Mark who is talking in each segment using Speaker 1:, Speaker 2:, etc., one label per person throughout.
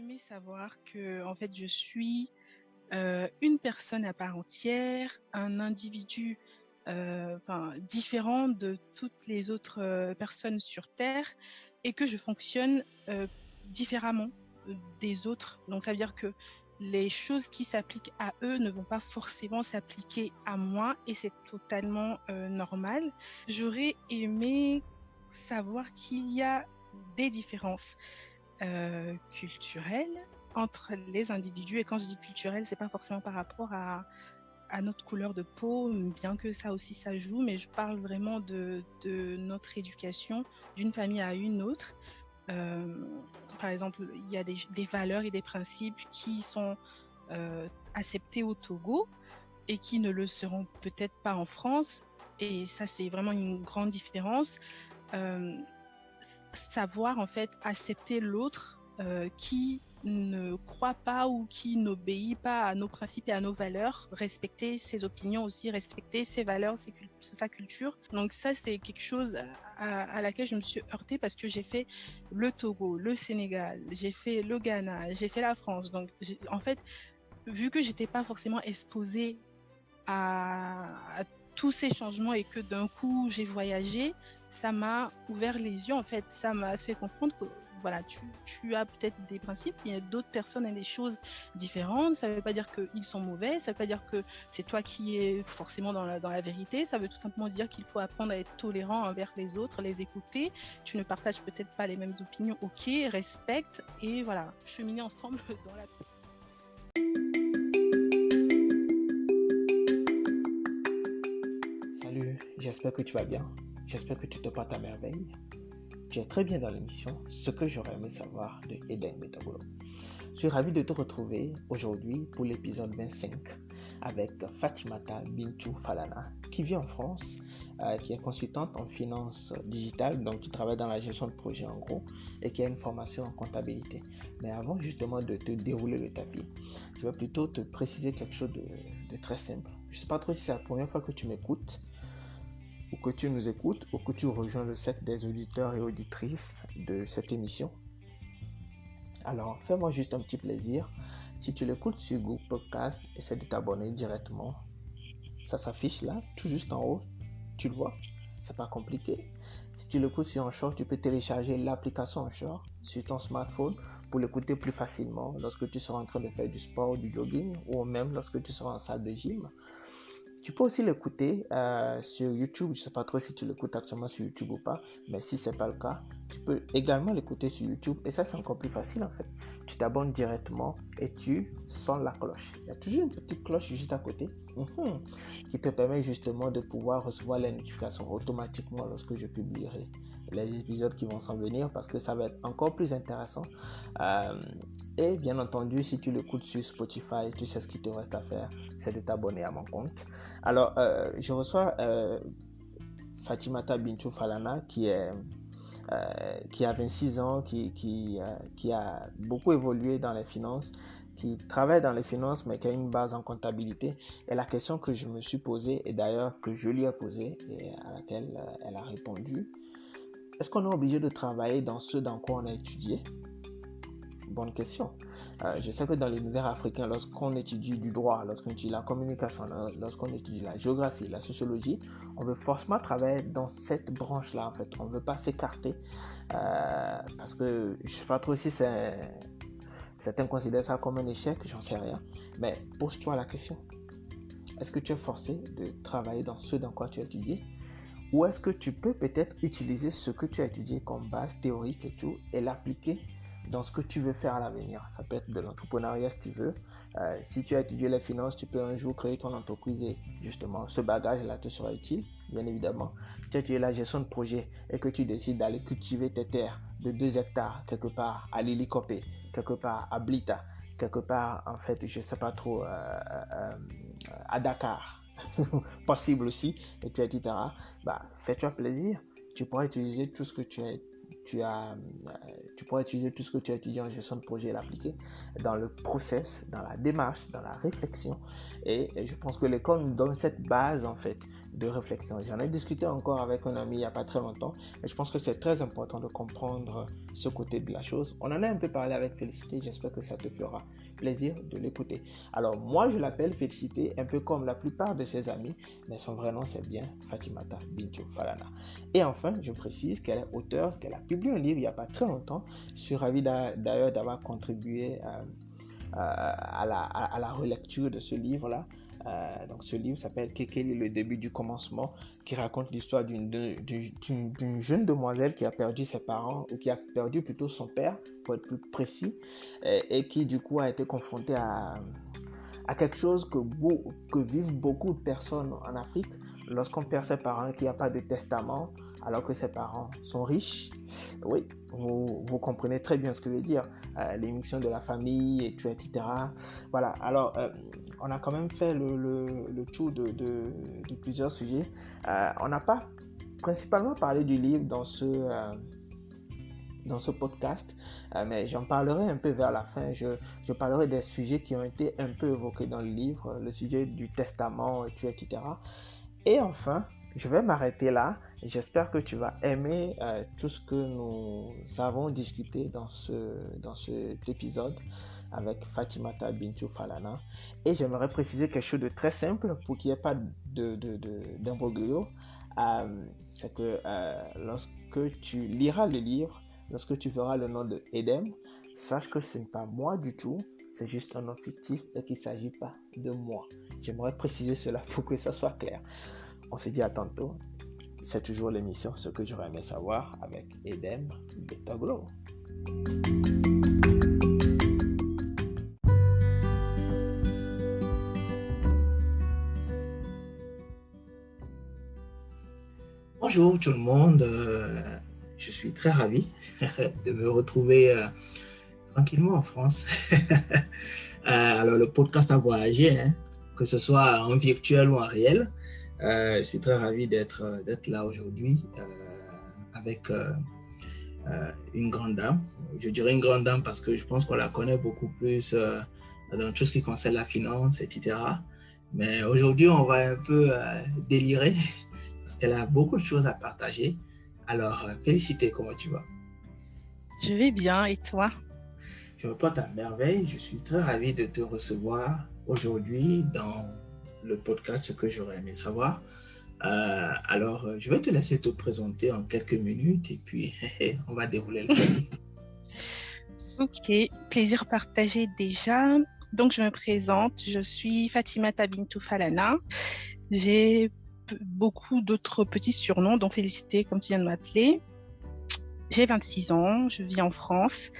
Speaker 1: aimé savoir que, en fait, je suis une personne à part entière, un individu différent de toutes les autres personnes sur Terre et que je fonctionne différemment des autres. Donc, ça veut dire que les choses qui s'appliquent à eux ne vont pas forcément s'appliquer à moi et c'est totalement normal. J'aurais aimé savoir qu'il y a des différences culturelles entre les individus. Et quand je dis culturel, c'est pas forcément par rapport à notre couleur de peau, bien que ça aussi ça joue, mais je parle vraiment de notre éducation d'une famille à une autre. Euh, Par exemple, il y a des valeurs et des principes qui sont acceptés au Togo et qui ne le seront peut-être pas en France. Et ça, c'est vraiment une grande différence. Euh, Savoir en fait accepter l'autre qui ne croit pas ou qui n'obéit pas à nos principes et à nos valeurs, respecter ses opinions aussi, respecter ses valeurs, sa culture. Donc ça, c'est quelque chose à laquelle je me suis heurtée parce que j'ai fait le Togo, le Sénégal, j'ai fait le Ghana, j'ai fait la France. Donc en fait, vu que j'étais pas forcément exposée à tous ces changements et que d'un coup j'ai voyagé, ça m'a ouvert les yeux en fait, ça m'a fait comprendre que voilà, tu as peut-être des principes, il y a d'autres personnes et des choses différentes, ça ne veut pas dire qu'ils sont mauvais, ça ne veut pas dire que c'est toi qui es forcément dans la vérité, ça veut tout simplement dire qu'il faut apprendre à être tolérant envers les autres, les écouter, tu ne partages peut-être pas les mêmes opinions, ok, respecte et voilà, cheminer ensemble dans la paix.
Speaker 2: Salut, j'espère que tu vas bien. J'espère que tu te portes à merveille. Tu es très bien dans l'émission Ce que j'aurais aimé savoir de Eden Metabolo. Je suis ravi de te retrouver aujourd'hui pour l'épisode 25 avec Fatimata Bintou Falana qui vit en France, qui est consultante en finance digitale, donc qui travaille dans la gestion de projet en gros et qui a une formation en comptabilité. Mais avant justement de te dérouler le tapis, je vais plutôt te préciser quelque chose de très simple. Je ne sais pas trop si c'est la première fois que tu m'écoutes ou que tu nous écoutes ou que tu rejoins le set des auditeurs et auditrices de cette émission. Alors, fais-moi juste un petit plaisir. Si tu l'écoutes sur Google Podcast, essaie de t'abonner directement. Ça s'affiche là, tout juste en haut. Tu le vois, c'est pas compliqué. Si tu l'écoutes sur Anchor, tu peux télécharger l'application Anchor sur ton smartphone pour l'écouter plus facilement lorsque tu seras en train de faire du sport, du jogging ou même lorsque tu seras en salle de gym. Tu peux aussi l'écouter sur YouTube. Je ne sais pas trop si tu l'écoutes actuellement sur YouTube ou pas, mais si ce n'est pas le cas, tu peux également l'écouter sur YouTube. Et ça, c'est encore plus facile en fait. Tu t'abonnes directement et tu sonnes la cloche. Il y a toujours une petite cloche juste à côté qui te permet justement de pouvoir recevoir les notifications automatiquement lorsque je publierai les épisodes qui vont s'en venir parce que ça va être encore plus intéressant. Et bien entendu, si tu l'écoutes sur Spotify, tu sais ce qu'il te reste à faire, c'est de t'abonner à mon compte. Alors, je reçois Fatimata Bintou Falana qui a 26 ans, qui a beaucoup évolué dans les finances, qui travaille dans les finances mais qui a une base en comptabilité. Et la question que je me suis posée, et d'ailleurs que je lui ai posée et à laquelle elle a répondu, est-ce qu'on est obligé de travailler dans ce dans quoi on a étudié? Bonne question. Je sais que dans l'univers africain, lorsqu'on étudie du droit, lorsqu'on étudie la communication, lorsqu'on étudie la géographie, la sociologie, on veut forcément travailler dans cette branche-là, en fait. On ne veut pas s'écarter parce que je ne sais pas trop si certains considèrent ça comme un échec, j'en sais rien. Mais pose-toi la question. Est-ce que tu es forcé de travailler dans ce dans quoi tu as étudié? Ou est-ce que tu peux peut-être utiliser ce que tu as étudié comme base théorique et tout et l'appliquer dans ce que tu veux faire à l'avenir? Ça peut être de l'entrepreneuriat si tu veux. Si tu as étudié les finances, tu peux un jour créer ton entreprise et justement ce bagage-là te sera utile, bien évidemment. Si tu as étudié la gestion de projet et que tu décides d'aller cultiver tes terres de 2 hectares quelque part à Lilikopé, quelque part à Blita, quelque part en fait, je ne sais pas trop, à Dakar. Possible aussi, etc. Fais-toi plaisir. Tu pourras utiliser tout ce que tu pourras utiliser tout ce que tu as étudié en gestion de projet et l'appliquer dans le process, dans la démarche, dans la réflexion. Et je pense que l'école nous donne cette base en fait de réflexion. J'en ai discuté encore avec un ami il n'y a pas très longtemps, et je pense que c'est très important de comprendre ce côté de la chose. On en a un peu parlé avec Félicité, j'espère que ça te fera plaisir de l'écouter. Alors moi je l'appelle Félicité, un peu comme la plupart de ses amis, mais son vrai nom c'est bien Fatimata Bintou Falana. Et enfin, je précise qu'elle est auteure, qu'elle a publié un livre il n'y a pas très longtemps. Je suis ravi d'ailleurs d'avoir contribué à la relecture de ce livre-là. Donc ce livre s'appelle Kekeli, le début du commencement, qui raconte l'histoire d'une jeune demoiselle qui a perdu ses parents, ou qui a perdu plutôt son père, pour être plus précis, et qui du coup a été confrontée à quelque chose que vivent beaucoup de personnes en Afrique lorsqu'on perd ses parents et qu'il n'y a pas de testament alors que ses parents sont riches. Oui, vous comprenez très bien ce que je veux dire. L'émission de la famille, etc. Voilà, alors on a quand même fait le tour de plusieurs sujets. On n'a pas principalement parlé du livre dans ce podcast, mais j'en parlerai un peu vers la fin. Je parlerai des sujets qui ont été un peu évoqués dans le livre, le sujet du testament, etc. Et enfin, je vais m'arrêter là. J'espère que tu vas aimer tout ce que nous avons discuté dans cet épisode avec Fatimata Bintou Falana. Et j'aimerais préciser quelque chose de très simple pour qu'il n'y ait pas d'imbroglio. C'est que lorsque tu liras le livre, lorsque tu verras le nom de Edem, sache que ce n'est pas moi du tout, c'est juste un nom fictif et qu'il ne s'agit pas de moi. J'aimerais préciser cela pour que ça soit clair. On se dit à tantôt. C'est toujours l'émission Ce que j'aurais aimé savoir avec Edem Betaglo. Bonjour tout le monde, je suis très ravi de me retrouver tranquillement en France. Alors le podcast a voyagé, que ce soit en virtuel ou en réel. Je suis très ravi d'être là aujourd'hui avec une grande dame. Je dirais une grande dame parce que je pense qu'on la connaît beaucoup plus dans tout ce qui concerne la finance, etc. Mais aujourd'hui, on va un peu délirer parce qu'elle a beaucoup de choses à partager. Alors, Félicité, comment tu vas?
Speaker 1: Je vais bien, et toi?
Speaker 2: Je me porte à merveille. Je suis très ravi de te recevoir aujourd'hui dans le podcast Ce que j'aurais aimé savoir. Alors, je vais te laisser te présenter en quelques minutes et puis on va dérouler le thème.
Speaker 1: Ok, plaisir partagé déjà. Donc, je me présente, je suis Fatimata Bintou Falana. J'ai beaucoup d'autres petits surnoms, dont Félicité, comme tu viens de m'appeler. J'ai 26 ans, je vis en France,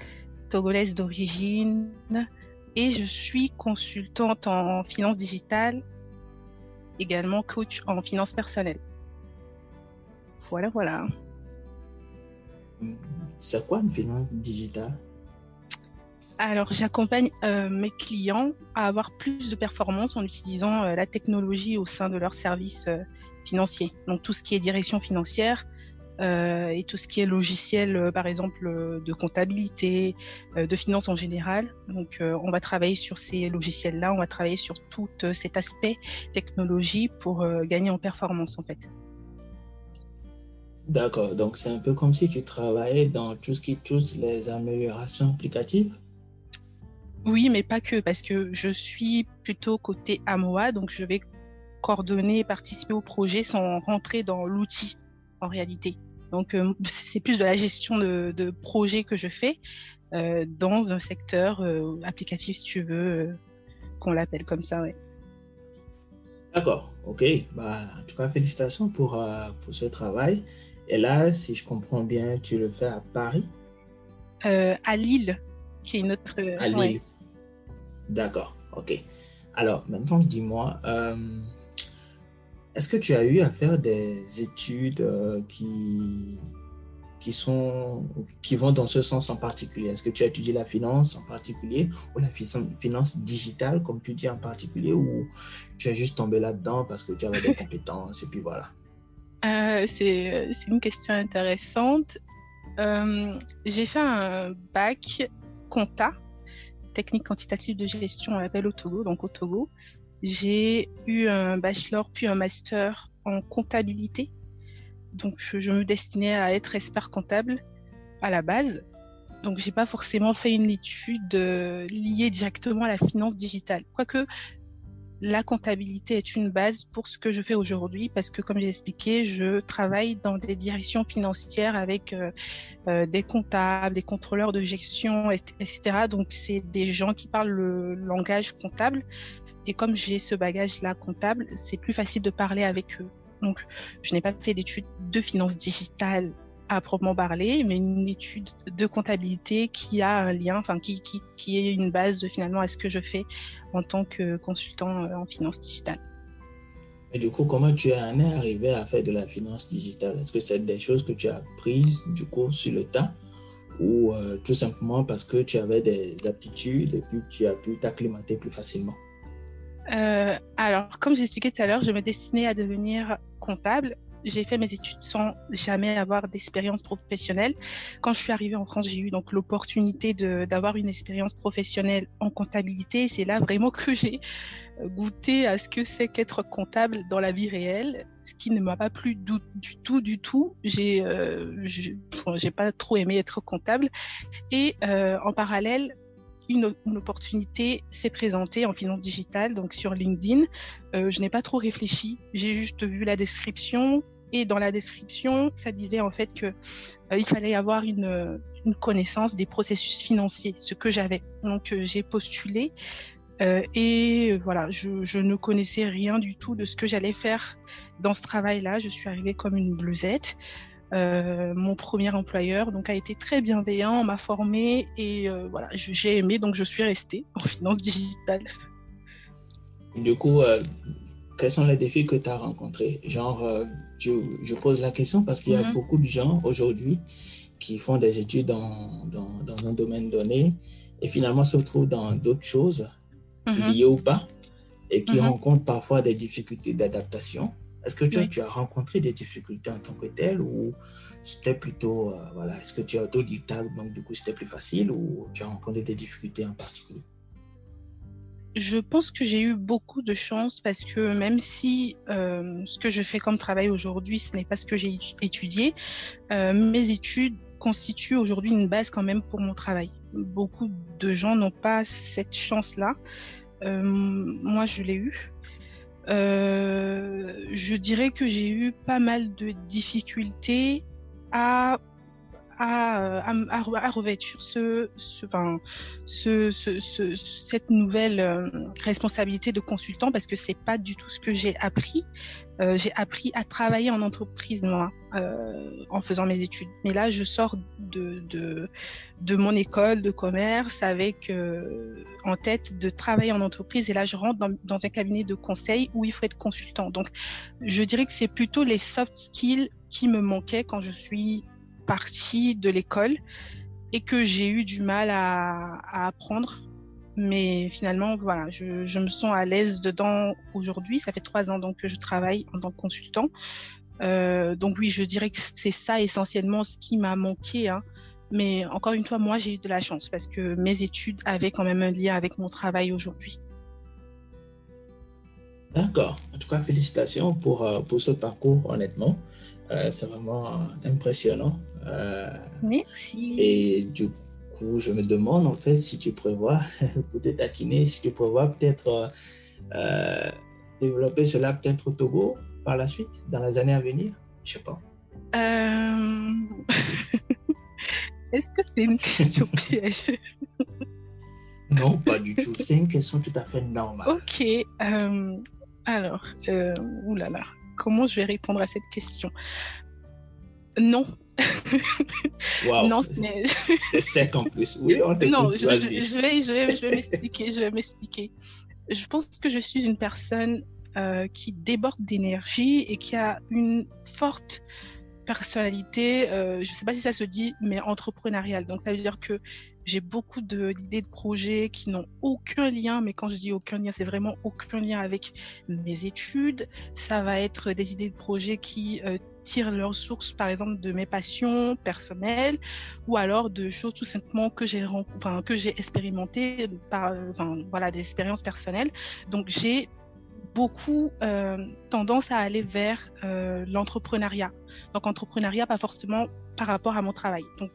Speaker 1: togolaise d'origine, et je suis consultante en finance digitale, également coach en finance personnelle. Voilà.
Speaker 2: C'est quoi une finance digitale?
Speaker 1: Alors, j'accompagne mes clients à avoir plus de performance en utilisant la technologie au sein de leurs services financiers. Donc, tout ce qui est direction financière et tout ce qui est logiciel, par exemple, de comptabilité, de finance en général. Donc, on va travailler sur ces logiciels-là, on va travailler sur tout cet aspect technologie pour gagner en performance, en fait.
Speaker 2: D'accord, donc c'est un peu comme si tu travaillais dans tout ce qui touche les améliorations applicatives?
Speaker 1: Oui, mais pas que, parce que je suis plutôt côté AMOA, donc je vais coordonner et participer au projet sans rentrer dans l'outil en réalité. Donc, c'est plus de la gestion de projet que je fais dans un secteur applicatif, si tu veux, qu'on l'appelle comme ça, ouais.
Speaker 2: D'accord, ok. En tout cas, félicitations pour ce travail. Et là, si je comprends bien, tu le fais à Paris?
Speaker 1: À Lille, qui est notre...
Speaker 2: à Lille. Ouais. D'accord, ok. Alors, maintenant, dis-moi, est-ce que tu as eu à faire des études qui vont dans ce sens en particulier? Est-ce que tu as étudié la finance en particulier ou la finance digitale, comme tu dis en particulier, ou tu es juste tombé là-dedans parce que tu avais des compétences et puis voilà?
Speaker 1: C'est une question intéressante. J'ai fait un bac compta, technique quantitative de gestion, on l'appelle au Togo, donc au Togo. J'ai eu un bachelor puis un master en comptabilité. Donc, je me destinais à être expert comptable à la base. Donc, j'ai pas forcément fait une étude liée directement à la finance digitale. Quoique, la comptabilité est une base pour ce que je fais aujourd'hui parce que, comme j'ai expliqué, je travaille dans des directions financières avec des comptables, des contrôleurs de gestion, etc. Donc, c'est des gens qui parlent le langage comptable. Et comme j'ai ce bagage-là comptable, c'est plus facile de parler avec eux. Donc, je n'ai pas fait d'études de finance digitale à proprement parler, mais une étude de comptabilité qui a un lien, enfin qui est une base finalement à ce que je fais en tant que consultant en finance digitale.
Speaker 3: Et du coup, comment tu en es arrivé à faire de la finance digitale? Est-ce que c'est des choses que tu as apprises du coup sur le tas ou tout simplement parce que tu avais des aptitudes et puis tu as pu t'acclimater plus facilement?
Speaker 1: Alors, comme j'ai expliqué tout à l'heure, je me destinais à devenir comptable. J'ai fait mes études sans jamais avoir d'expérience professionnelle. Quand je suis arrivée en France, j'ai eu donc l'opportunité d'avoir une expérience professionnelle en comptabilité. C'est là vraiment que j'ai goûté à ce que c'est qu'être comptable dans la vie réelle, ce qui ne m'a pas plu du tout. J'ai pas trop aimé être comptable. Et en parallèle, une opportunité s'est présentée en finance digitale, donc sur LinkedIn. Je n'ai pas trop réfléchi, j'ai juste vu la description et dans la description, ça disait en fait que il fallait avoir une connaissance des processus financiers, ce que j'avais. Donc j'ai postulé et voilà, je ne connaissais rien du tout de ce que j'allais faire dans ce travail-là. Je suis arrivée comme une bluesette. Mon premier employeur donc a été très bienveillant, m'a formée et voilà, j'ai aimé, donc je suis restée en finance digitale.
Speaker 3: Du coup, quels sont les défis que tu as rencontrés? Genre, je pose la question parce qu'il y a beaucoup de gens aujourd'hui qui font des études dans un domaine donné et finalement se retrouvent dans d'autres choses, liées ou pas, et qui rencontrent parfois des difficultés d'adaptation. Est-ce que tu as rencontré des difficultés en tant que tel ou c'était plutôt, voilà, est-ce que tu es autodidacte, donc du coup c'était plus facile ou tu as rencontré des difficultés en particulier?
Speaker 1: Je pense que j'ai eu beaucoup de chance parce que même si ce que je fais comme travail aujourd'hui, ce n'est pas ce que j'ai étudié, mes études constituent aujourd'hui une base quand même pour mon travail. Beaucoup de gens n'ont pas cette chance-là. Moi, je l'ai eu. Je dirais que j'ai eu pas mal de difficultés à revêtir cette nouvelle responsabilité de consultant parce que c'est pas du tout ce que j'ai appris. J'ai appris à travailler en entreprise, moi, en faisant mes études. Mais là, je sors de mon école de commerce avec en tête de travailler en entreprise. Et là, je rentre dans un cabinet de conseil où il faut être consultant. Donc, je dirais que c'est plutôt les soft skills qui me manquaient quand je suis partie de l'école et que j'ai eu du mal à apprendre. Mais finalement, voilà, je me sens à l'aise dedans aujourd'hui. Ça fait 3 ans donc, que je travaille en tant que consultant. Donc oui, je dirais que c'est ça essentiellement ce qui m'a manqué. Hein. Mais encore une fois, moi, j'ai eu de la chance parce que mes études avaient quand même un lien avec mon travail aujourd'hui.
Speaker 3: D'accord. En tout cas, félicitations pour ce parcours, honnêtement. C'est vraiment impressionnant.
Speaker 1: Merci.
Speaker 3: Et du coup, je me demande en fait si tu prévois, pour te taquiner, si tu prévois peut-être développer cela peut-être au Togo par la suite, dans les années à venir. Je sais pas.
Speaker 1: Est-ce que c'est une question piège?
Speaker 3: Non, pas du tout. C'est une question tout à fait normale.
Speaker 1: Ok. Alors, oulala. Comment je vais répondre à cette question? Non.
Speaker 3: Wow.
Speaker 1: Non,
Speaker 3: c'est sec en plus. Oui, on t'écoute.
Speaker 1: Non, je vais m'expliquer. Je pense que je suis une personne qui déborde d'énergie et qui a une forte personnalité, je ne sais pas si ça se dit, mais entrepreneuriale. Donc, ça veut dire que j'ai beaucoup d'idées de projets qui n'ont aucun lien, mais quand je dis aucun lien, c'est vraiment aucun lien avec mes études. Ça va être des idées de projets qui tirent leur source, par exemple, de mes passions personnelles ou alors de choses tout simplement que j'ai expérimentées par, voilà, des expériences personnelles. Donc, j'ai beaucoup tendance à aller vers l'entrepreneuriat. Donc, entrepreneuriat, pas forcément par rapport à mon travail. Donc,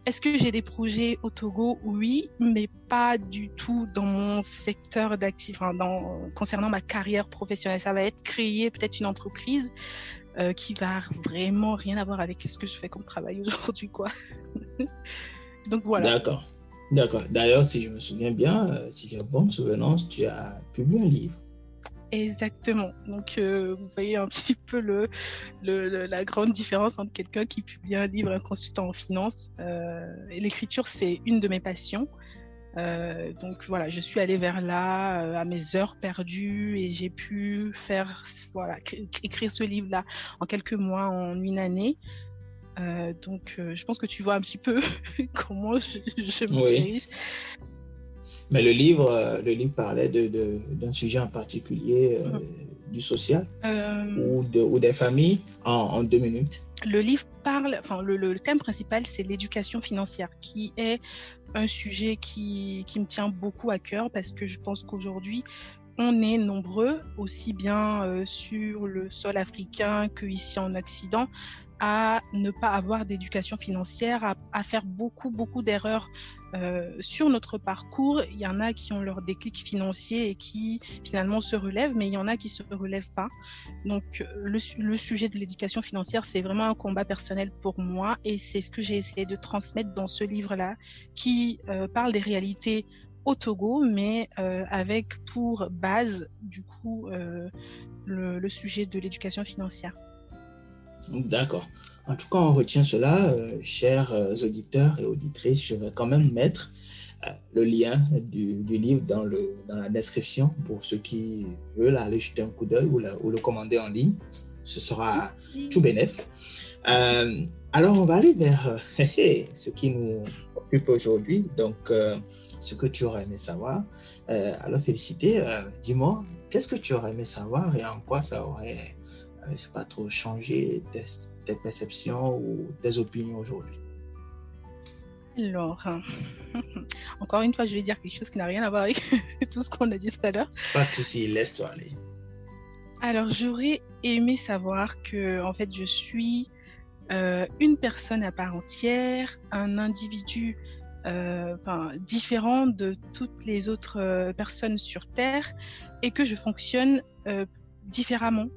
Speaker 1: est-ce que j'ai des projets au Togo? Oui, mais pas du tout dans mon secteur d'activité, concernant ma carrière professionnelle. Ça va être créer peut-être une entreprise qui va vraiment rien avoir avec ce que je fais comme travail aujourd'hui, quoi. Donc voilà.
Speaker 3: D'accord. D'ailleurs, si je me souviens bien, si j'ai bonne souvenance, tu as publié un livre.
Speaker 1: Exactement. Donc, vous voyez un petit peu la grande différence entre quelqu'un qui publie un livre et un consultant en finance. Et l'écriture, c'est une de mes passions. Donc voilà, je suis allée vers là à mes heures perdues et j'ai pu écrire ce livre-là en quelques mois, en une année. Donc, je pense que tu vois un petit peu comment je me dirige.
Speaker 3: Mais le livre parlait d'un sujet en particulier, du social ou des familles en 2 minutes.
Speaker 1: Le livre parle, le thème principal, c'est l'éducation financière, qui est un sujet qui me tient beaucoup à cœur parce que je pense qu'aujourd'hui, on est nombreux, aussi bien sur le sol africain qu'ici en Occident, à ne pas avoir d'éducation financière, à faire beaucoup d'erreurs sur notre parcours. Il y en a qui ont leur déclic financier et qui finalement se relèvent, mais il y en a qui se relèvent pas. Donc le sujet de l'éducation financière, c'est vraiment un combat personnel pour moi et c'est ce que j'ai essayé de transmettre dans ce livre-là qui parle des réalités au Togo, mais avec pour base du coup le sujet de l'éducation financière.
Speaker 3: D'accord. En tout cas, on retient cela, chers auditeurs et auditrices. Je vais quand même mettre le lien du livre dans la description pour ceux qui veulent aller jeter un coup d'œil ou le commander en ligne. Ce sera tout bénef. Alors, on va aller vers ce qui nous occupe aujourd'hui. Donc, ce que tu aurais aimé savoir. Alors, Félicité, dis-moi, qu'est-ce que tu aurais aimé savoir et en quoi ça aurait pas trop changer tes perceptions ou tes opinions aujourd'hui?
Speaker 1: Alors, encore une fois, je vais dire quelque chose qui n'a rien à voir avec tout ce qu'on a dit tout à l'heure.
Speaker 3: Pas de souci, laisse-toi aller.
Speaker 1: Alors, j'aurais aimé savoir que, en fait, je suis une personne à part entière, un individu différent de toutes les autres personnes sur Terre et que je fonctionne différemment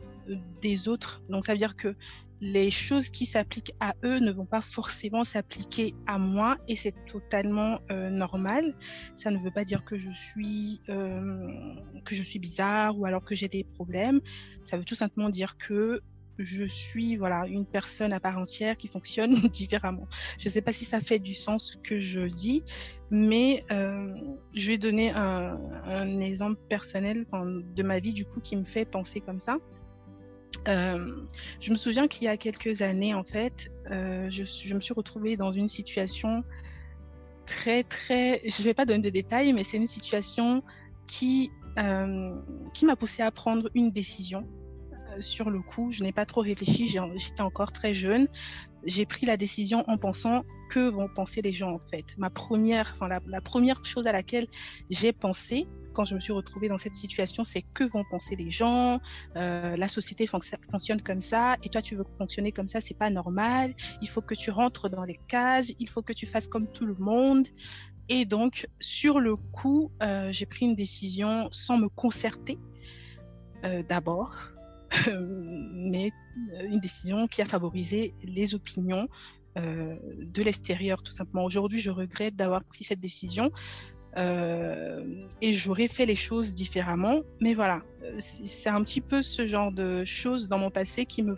Speaker 1: des autres. Donc, ça veut dire que les choses qui s'appliquent à eux ne vont pas forcément s'appliquer à moi et c'est totalement normal. Ça ne veut pas dire que je suis bizarre ou alors que j'ai des problèmes. Ça veut tout simplement dire que je suis une personne à part entière qui fonctionne différemment. Je ne sais pas si ça fait du sens ce que je dis, mais je vais donner un exemple personnel de ma vie du coup qui me fait penser comme ça. Je me souviens qu'il y a quelques années, en fait, je me suis retrouvée dans une situation très, je ne vais pas donner de détails, mais c'est une situation qui m'a poussée à prendre une décision. Sur le coup, je n'ai pas trop réfléchi, j'étais encore très jeune. J'ai pris la décision en pensant que vont penser les gens, en fait. La première chose à laquelle j'ai pensé quand je me suis retrouvée dans cette situation, c'est que vont penser les gens, la société fonctionne comme ça, et toi tu veux fonctionner comme ça, c'est pas normal, il faut que tu rentres dans les cases, il faut que tu fasses comme tout le monde. Et donc, sur le coup, j'ai pris une décision sans me concerter d'abord, mais une décision qui a favorisé les opinions de l'extérieur, tout simplement. Aujourd'hui, je regrette d'avoir pris cette décision. Et j'aurais fait les choses différemment, mais voilà, c'est un petit peu ce genre de choses dans mon passé qui m'ont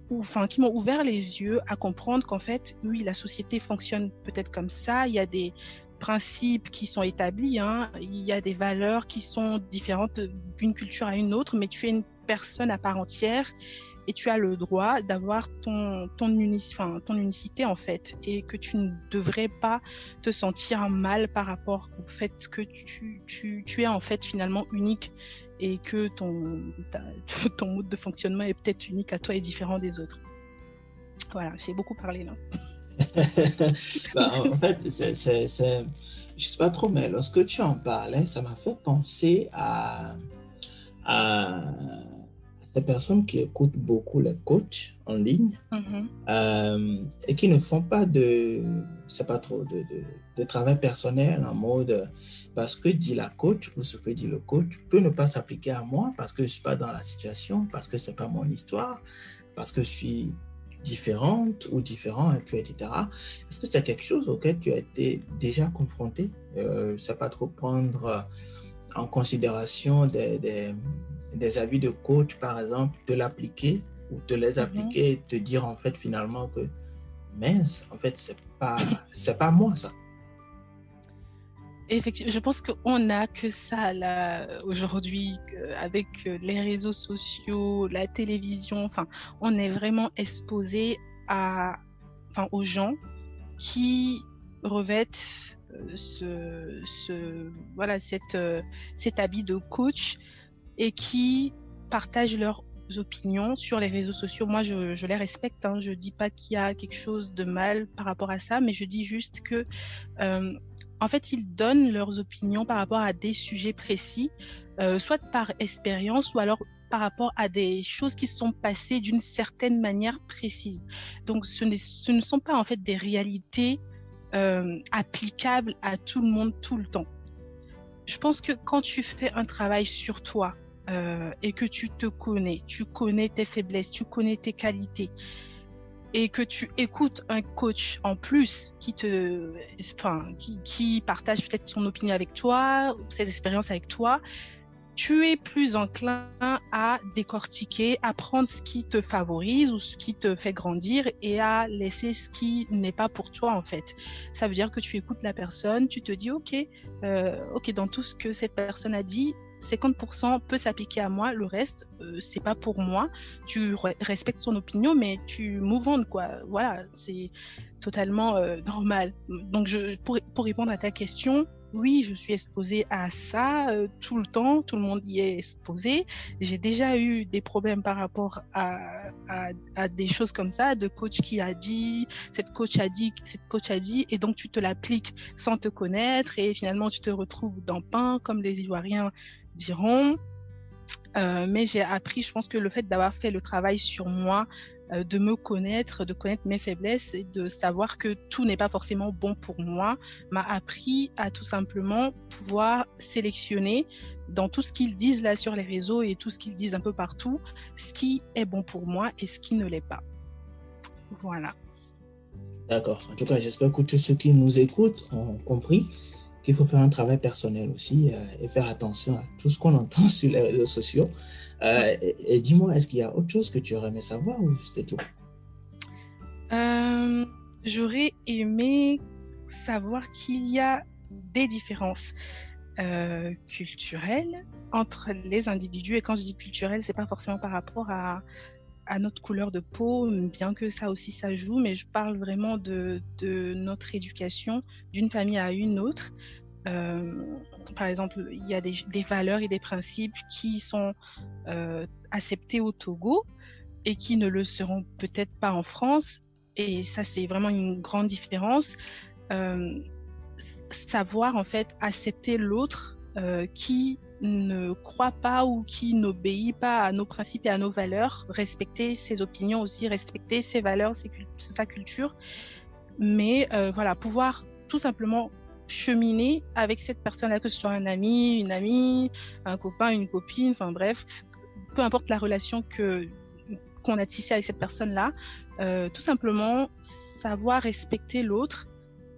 Speaker 1: ouvert les yeux à comprendre qu'en fait, oui, la société fonctionne peut-être comme ça, il y a des principes qui sont établis, il y a des valeurs qui sont différentes d'une culture à une autre, mais tu es une personne à part entière et tu as le droit d'avoir ton unicité en fait, et que tu ne devrais pas te sentir mal par rapport au fait que tu es en fait finalement unique et que ton mode de fonctionnement est peut-être unique à toi et différent des autres. Voilà, j'ai beaucoup parlé là.
Speaker 3: En fait, je sais pas trop, mais lorsque tu en parlais, ça m'a fait penser à à ces personnes qui écoutent beaucoup les coachs en ligne et qui ne font pas de travail personnel en mode parce que dit la coach ou ce que dit le coach peut ne pas s'appliquer à moi parce que je ne suis pas dans la situation, parce que ce n'est pas mon histoire, parce que je suis différente ou différent, etc. Est-ce que c'est quelque chose auquel tu as été déjà confronté? C'est pas trop prendre en considération des avis de coach, par exemple, de l'appliquer ou de les appliquer et te dire en fait finalement que mince, en fait, c'est pas moi ça.
Speaker 1: Effectivement, je pense qu'on n'a que ça là aujourd'hui avec les réseaux sociaux, la télévision. Enfin, on est vraiment exposé aux gens qui revêtent cet habit de coach et qui partagent leurs opinions sur les réseaux sociaux. Moi, je les respecte. Je dis pas qu'il y a quelque chose de mal par rapport à ça, mais je dis juste que en fait, ils donnent leurs opinions par rapport à des sujets précis, soit par expérience ou alors par rapport à des choses qui se sont passées d'une certaine manière précise. Donc, ce ne sont pas en fait des réalités applicables à tout le monde tout le temps. Je pense que quand tu fais un travail sur toi et que tu te connais, tu connais tes faiblesses, tu connais tes qualités, et que tu écoutes un coach en plus qui partage peut-être son opinion avec toi, ses expériences avec toi, tu es plus enclin à décortiquer, à prendre ce qui te favorise ou ce qui te fait grandir et à laisser ce qui n'est pas pour toi en fait. Ça veut dire que tu écoutes la personne, tu te dis ok, dans tout ce que cette personne a dit, 50% peut s'appliquer à moi, le reste, c'est pas pour moi. Tu respectes son opinion, mais tu move on, quoi. Voilà, c'est totalement normal. Donc, pour répondre à ta question, oui, je suis exposée à ça tout le temps. Tout le monde y est exposé. J'ai déjà eu des problèmes par rapport à des choses comme ça, de coach qui a dit, cette coach a dit, et donc tu te l'appliques sans te connaître, et finalement tu te retrouves dans le pain, comme les Ivoiriens diront. Mais j'ai appris, je pense que le fait d'avoir fait le travail sur moi, de me connaître, de connaître mes faiblesses et de savoir que tout n'est pas forcément bon pour moi, m'a appris à tout simplement pouvoir sélectionner dans tout ce qu'ils disent là sur les réseaux et tout ce qu'ils disent un peu partout, ce qui est bon pour moi et ce qui ne l'est pas. Voilà.
Speaker 3: D'accord. En tout cas, j'espère que tous ceux qui nous écoutent ont compris qu'il faut faire un travail personnel aussi et faire attention à tout ce qu'on entend sur les réseaux sociaux. Et dis-moi, est-ce qu'il y a autre chose que tu aurais aimé savoir ou c'était tout?
Speaker 1: J'aurais aimé savoir qu'il y a des différences culturelles entre les individus. Et quand je dis culturelles, c'est pas forcément par rapport à notre couleur de peau, bien que ça aussi ça joue, mais je parle vraiment de notre éducation d'une famille à une autre. Par exemple, il y a des valeurs et des principes qui sont acceptés au Togo et qui ne le seront peut-être pas en France, et ça c'est vraiment une grande différence. Savoir en fait accepter l'autre qui ne croit pas ou qui n'obéit pas à nos principes et à nos valeurs, respecter ses opinions aussi, respecter ses valeurs, sa culture, mais voilà, pouvoir tout simplement cheminer avec cette personne-là, que ce soit un ami, une amie, un copain, une copine, enfin bref, peu importe la relation qu'on a tissée avec cette personne-là, tout simplement savoir respecter l'autre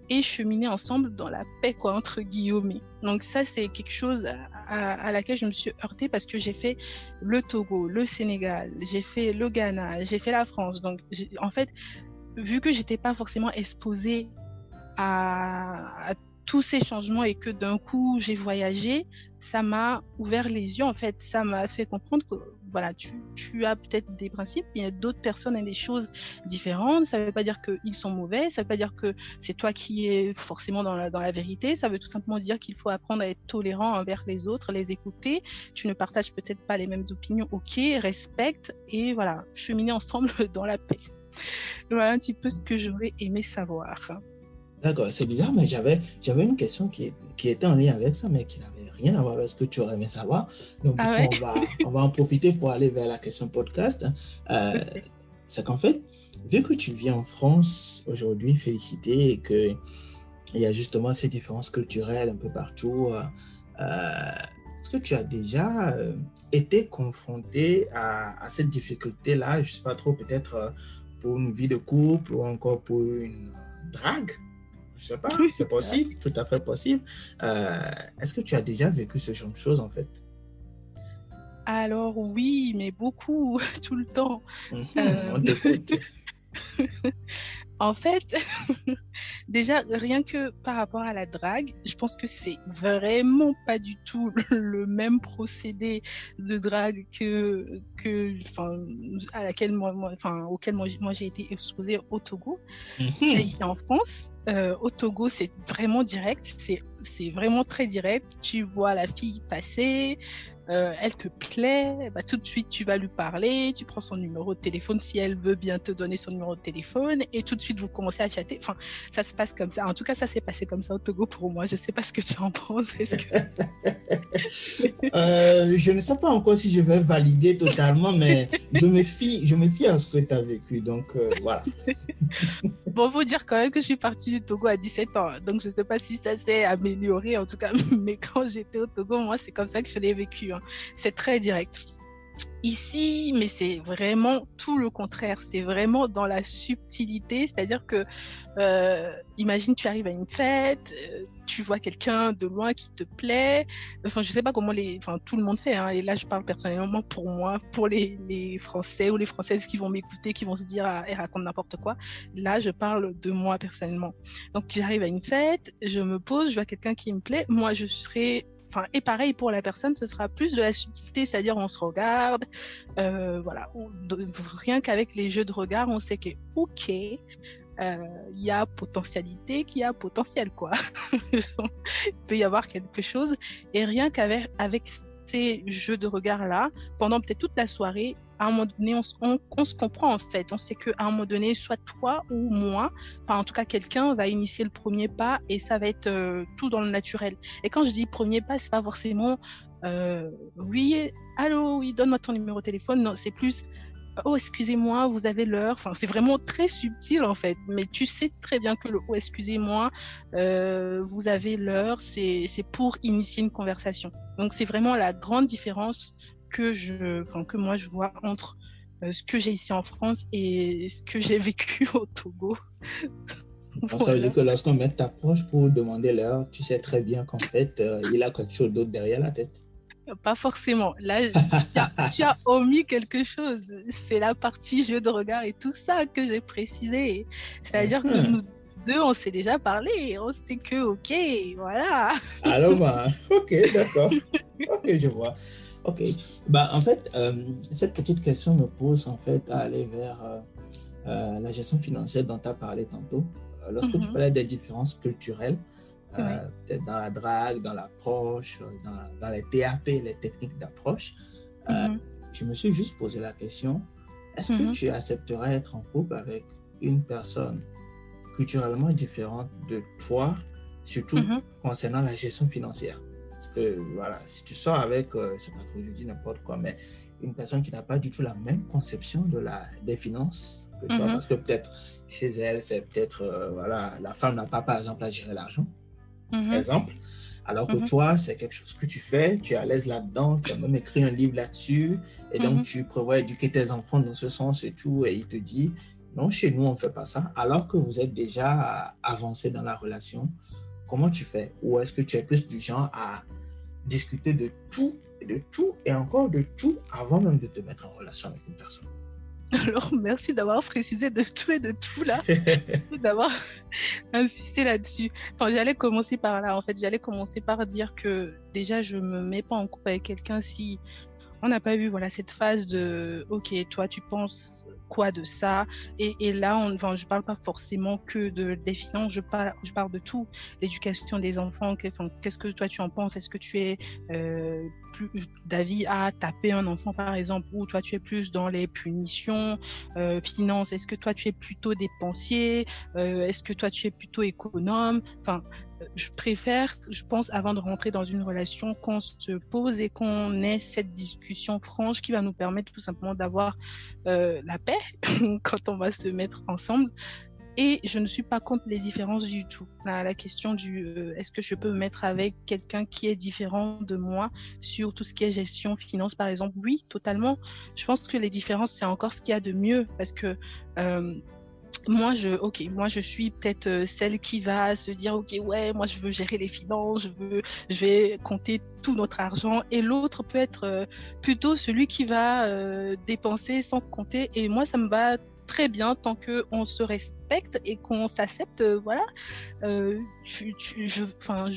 Speaker 1: et cheminer ensemble dans la paix, quoi, entre guillemets. Donc ça, c'est quelque chose à laquelle je me suis heurtée parce que j'ai fait le Togo, le Sénégal, j'ai fait le Ghana, j'ai fait la France. Donc en fait, vu que j'étais pas forcément exposée à tous ces changements et que d'un coup j'ai voyagé, ça m'a ouvert les yeux en fait, ça m'a fait comprendre que voilà, tu as peut-être des principes, il y a d'autres personnes et des choses différentes, ça veut pas dire qu'ils sont mauvais, ça veut pas dire que c'est toi qui es forcément dans la vérité, ça veut tout simplement dire qu'il faut apprendre à être tolérant envers les autres, les écouter, tu ne partages peut-être pas les mêmes opinions, ok, respecte et voilà, cheminer ensemble dans la paix. Voilà un petit peu ce que j'aurais aimé savoir.
Speaker 3: D'accord, c'est bizarre, mais j'avais une question qui était en lien avec ça, mais qui n'avait rien à voir avec ce que tu aurais aimé savoir. Donc, du
Speaker 1: Ah
Speaker 3: coup,
Speaker 1: ouais?
Speaker 3: on va en profiter pour aller vers la question podcast.
Speaker 1: Ok.
Speaker 3: C'est qu'en fait, vu que tu vis en France aujourd'hui, félicité, et qu'il y a justement ces différences culturelles un peu partout, est-ce que tu as déjà été confronté à cette difficulté-là? Je ne sais pas trop, peut-être pour une vie de couple ou encore pour une drague? Je ne sais pas, c'est possible, tout à fait possible. Est-ce que tu as déjà vécu ce genre de choses en fait?
Speaker 1: Alors oui, mais beaucoup, tout le temps.
Speaker 3: On t'écoute.
Speaker 1: En fait, déjà, rien que par rapport à la drague, je pense que c'est vraiment pas du tout le même procédé de drague à laquelle auquel moi j'ai été exposée au Togo. Déjà ici en France, au Togo, c'est vraiment direct, c'est vraiment très direct. Tu vois la fille passer, elle te plaît, bah, tout de suite tu vas lui parler, tu prends son numéro de téléphone si elle veut bien te donner son numéro de téléphone et tout de suite vous commencez à chatter. Enfin, ça se passe comme ça. En tout cas, ça s'est passé comme ça au Togo pour moi. Je sais pas ce que tu en penses.
Speaker 3: Je ne sais pas encore si je vais valider totalement, mais je me fie à ce que tu as vécu. Donc, voilà.
Speaker 1: Bon, faut dire quand même que je suis partie du Togo à 17 ans. Donc, je ne sais pas si ça s'est amélioré, en tout cas. Mais quand j'étais au Togo, moi, c'est comme ça que je l'ai vécu. Hein. C'est très direct. Ici, mais c'est vraiment tout le contraire. C'est vraiment dans la subtilité. C'est-à-dire que, imagine, tu arrives à une fête, tu vois quelqu'un de loin qui te plaît. Enfin, je sais pas comment tout le monde fait. Hein, et là, je parle personnellement pour moi, pour les Français ou les Françaises qui vont m'écouter, qui vont se dire, ah, elle raconte n'importe quoi. Là, je parle de moi personnellement. Donc, j'arrive à une fête, je me pose, je vois quelqu'un qui me plaît. Moi, je serai et pareil pour la personne, ce sera plus de la subtilité, c'est-à-dire on se regarde, voilà, rien qu'avec les jeux de regard, on sait que ok, il y a potentialité, qu'il y a potentiel quoi. Il peut y avoir quelque chose, et rien qu'avec ces jeux de regard là, pendant peut-être toute la soirée, à un moment donné, on se comprend en fait. On sait qu'à un moment donné, soit toi ou moi, enfin en tout cas quelqu'un va initier le premier pas et ça va être tout dans le naturel. Et quand je dis premier pas, c'est pas forcément oui, allô, oui, donne-moi ton numéro de téléphone. Non, c'est plus oh, excusez-moi, vous avez l'heure. Enfin, c'est vraiment très subtil en fait. Mais tu sais très bien que le oh, excusez-moi, vous avez l'heure, c'est pour initier une conversation. Donc, c'est vraiment la grande différence que moi je vois entre ce que j'ai ici en France et ce que j'ai vécu au Togo.
Speaker 3: Voilà. Ça veut dire que lorsqu'un mec t'approche pour demander l'heure, tu sais très bien qu'en fait, il a quelque chose d'autre derrière la tête.
Speaker 1: Pas forcément. Là, tu as omis quelque chose. C'est la partie jeu de regard et tout ça que j'ai précisé. C'est-à-dire que nous deux, on s'est déjà parlé. On sait que, ok, voilà.
Speaker 3: Alors, bah, ok, d'accord. Ok, je vois. Ok. Bah, en fait, cette petite question me pousse en fait à aller vers la gestion financière dont tu as parlé tantôt. Lorsque tu parlais des différences culturelles, peut-être dans la drague, dans l'approche, dans les TAP, les techniques d'approche, je me suis juste posé la question, est-ce que tu accepterais être en couple avec une personne culturellement différente de toi, surtout concernant la gestion financière? Parce que, voilà, si tu sors avec, c'est pas trop, je dis n'importe quoi, mais une personne qui n'a pas du tout la même conception des finances que toi, parce que peut-être chez elle, c'est peut-être, voilà, la femme n'a pas, par exemple, à gérer l'argent, exemple, alors que toi, c'est quelque chose que tu fais, tu es à l'aise là-dedans, tu as même écrit un livre là-dessus, et donc tu prévois éduquer tes enfants dans ce sens et tout, et il te dit, non, chez nous, on ne fait pas ça, alors que vous êtes déjà avancé dans la relation. Comment tu fais? Ou est-ce que tu es plus du genre à discuter de tout et encore de tout avant même de te mettre en relation avec une personne?
Speaker 1: Alors, merci d'avoir précisé de tout et de tout là, d'avoir insisté là-dessus. Enfin, j'allais commencer par là. En fait, j'allais commencer par dire que déjà, je me mets pas en couple avec quelqu'un si on n'a pas vu cette phase de ok, toi tu penses quoi de ça, et là je parle pas forcément que des finances, je parle de tout, l'éducation des enfants, qu'est-ce que toi tu en penses, est-ce que tu es plus d'avis à taper un enfant par exemple, ou toi tu es plus dans les punitions, finances, est-ce que toi tu es plutôt dépensier, est-ce que toi tu es plutôt économe, je préfère, je pense, avant de rentrer dans une relation, qu'on se pose et qu'on ait cette discussion franche qui va nous permettre tout simplement d'avoir la paix quand on va se mettre ensemble. Et je ne suis pas contre les différences du tout. La question du est-ce que je peux me mettre avec quelqu'un qui est différent de moi sur tout ce qui est gestion, finance, par exemple, oui, totalement. Je pense que les différences, c'est encore ce qu'il y a de mieux parce que moi, je suis peut-être celle qui va se dire, ok, ouais, moi, je veux gérer les finances, je vais compter tout notre argent. Et l'autre peut être plutôt celui qui va dépenser sans compter. Et moi, ça me va très bien tant qu'on se respecte et qu'on s'accepte. Voilà. Je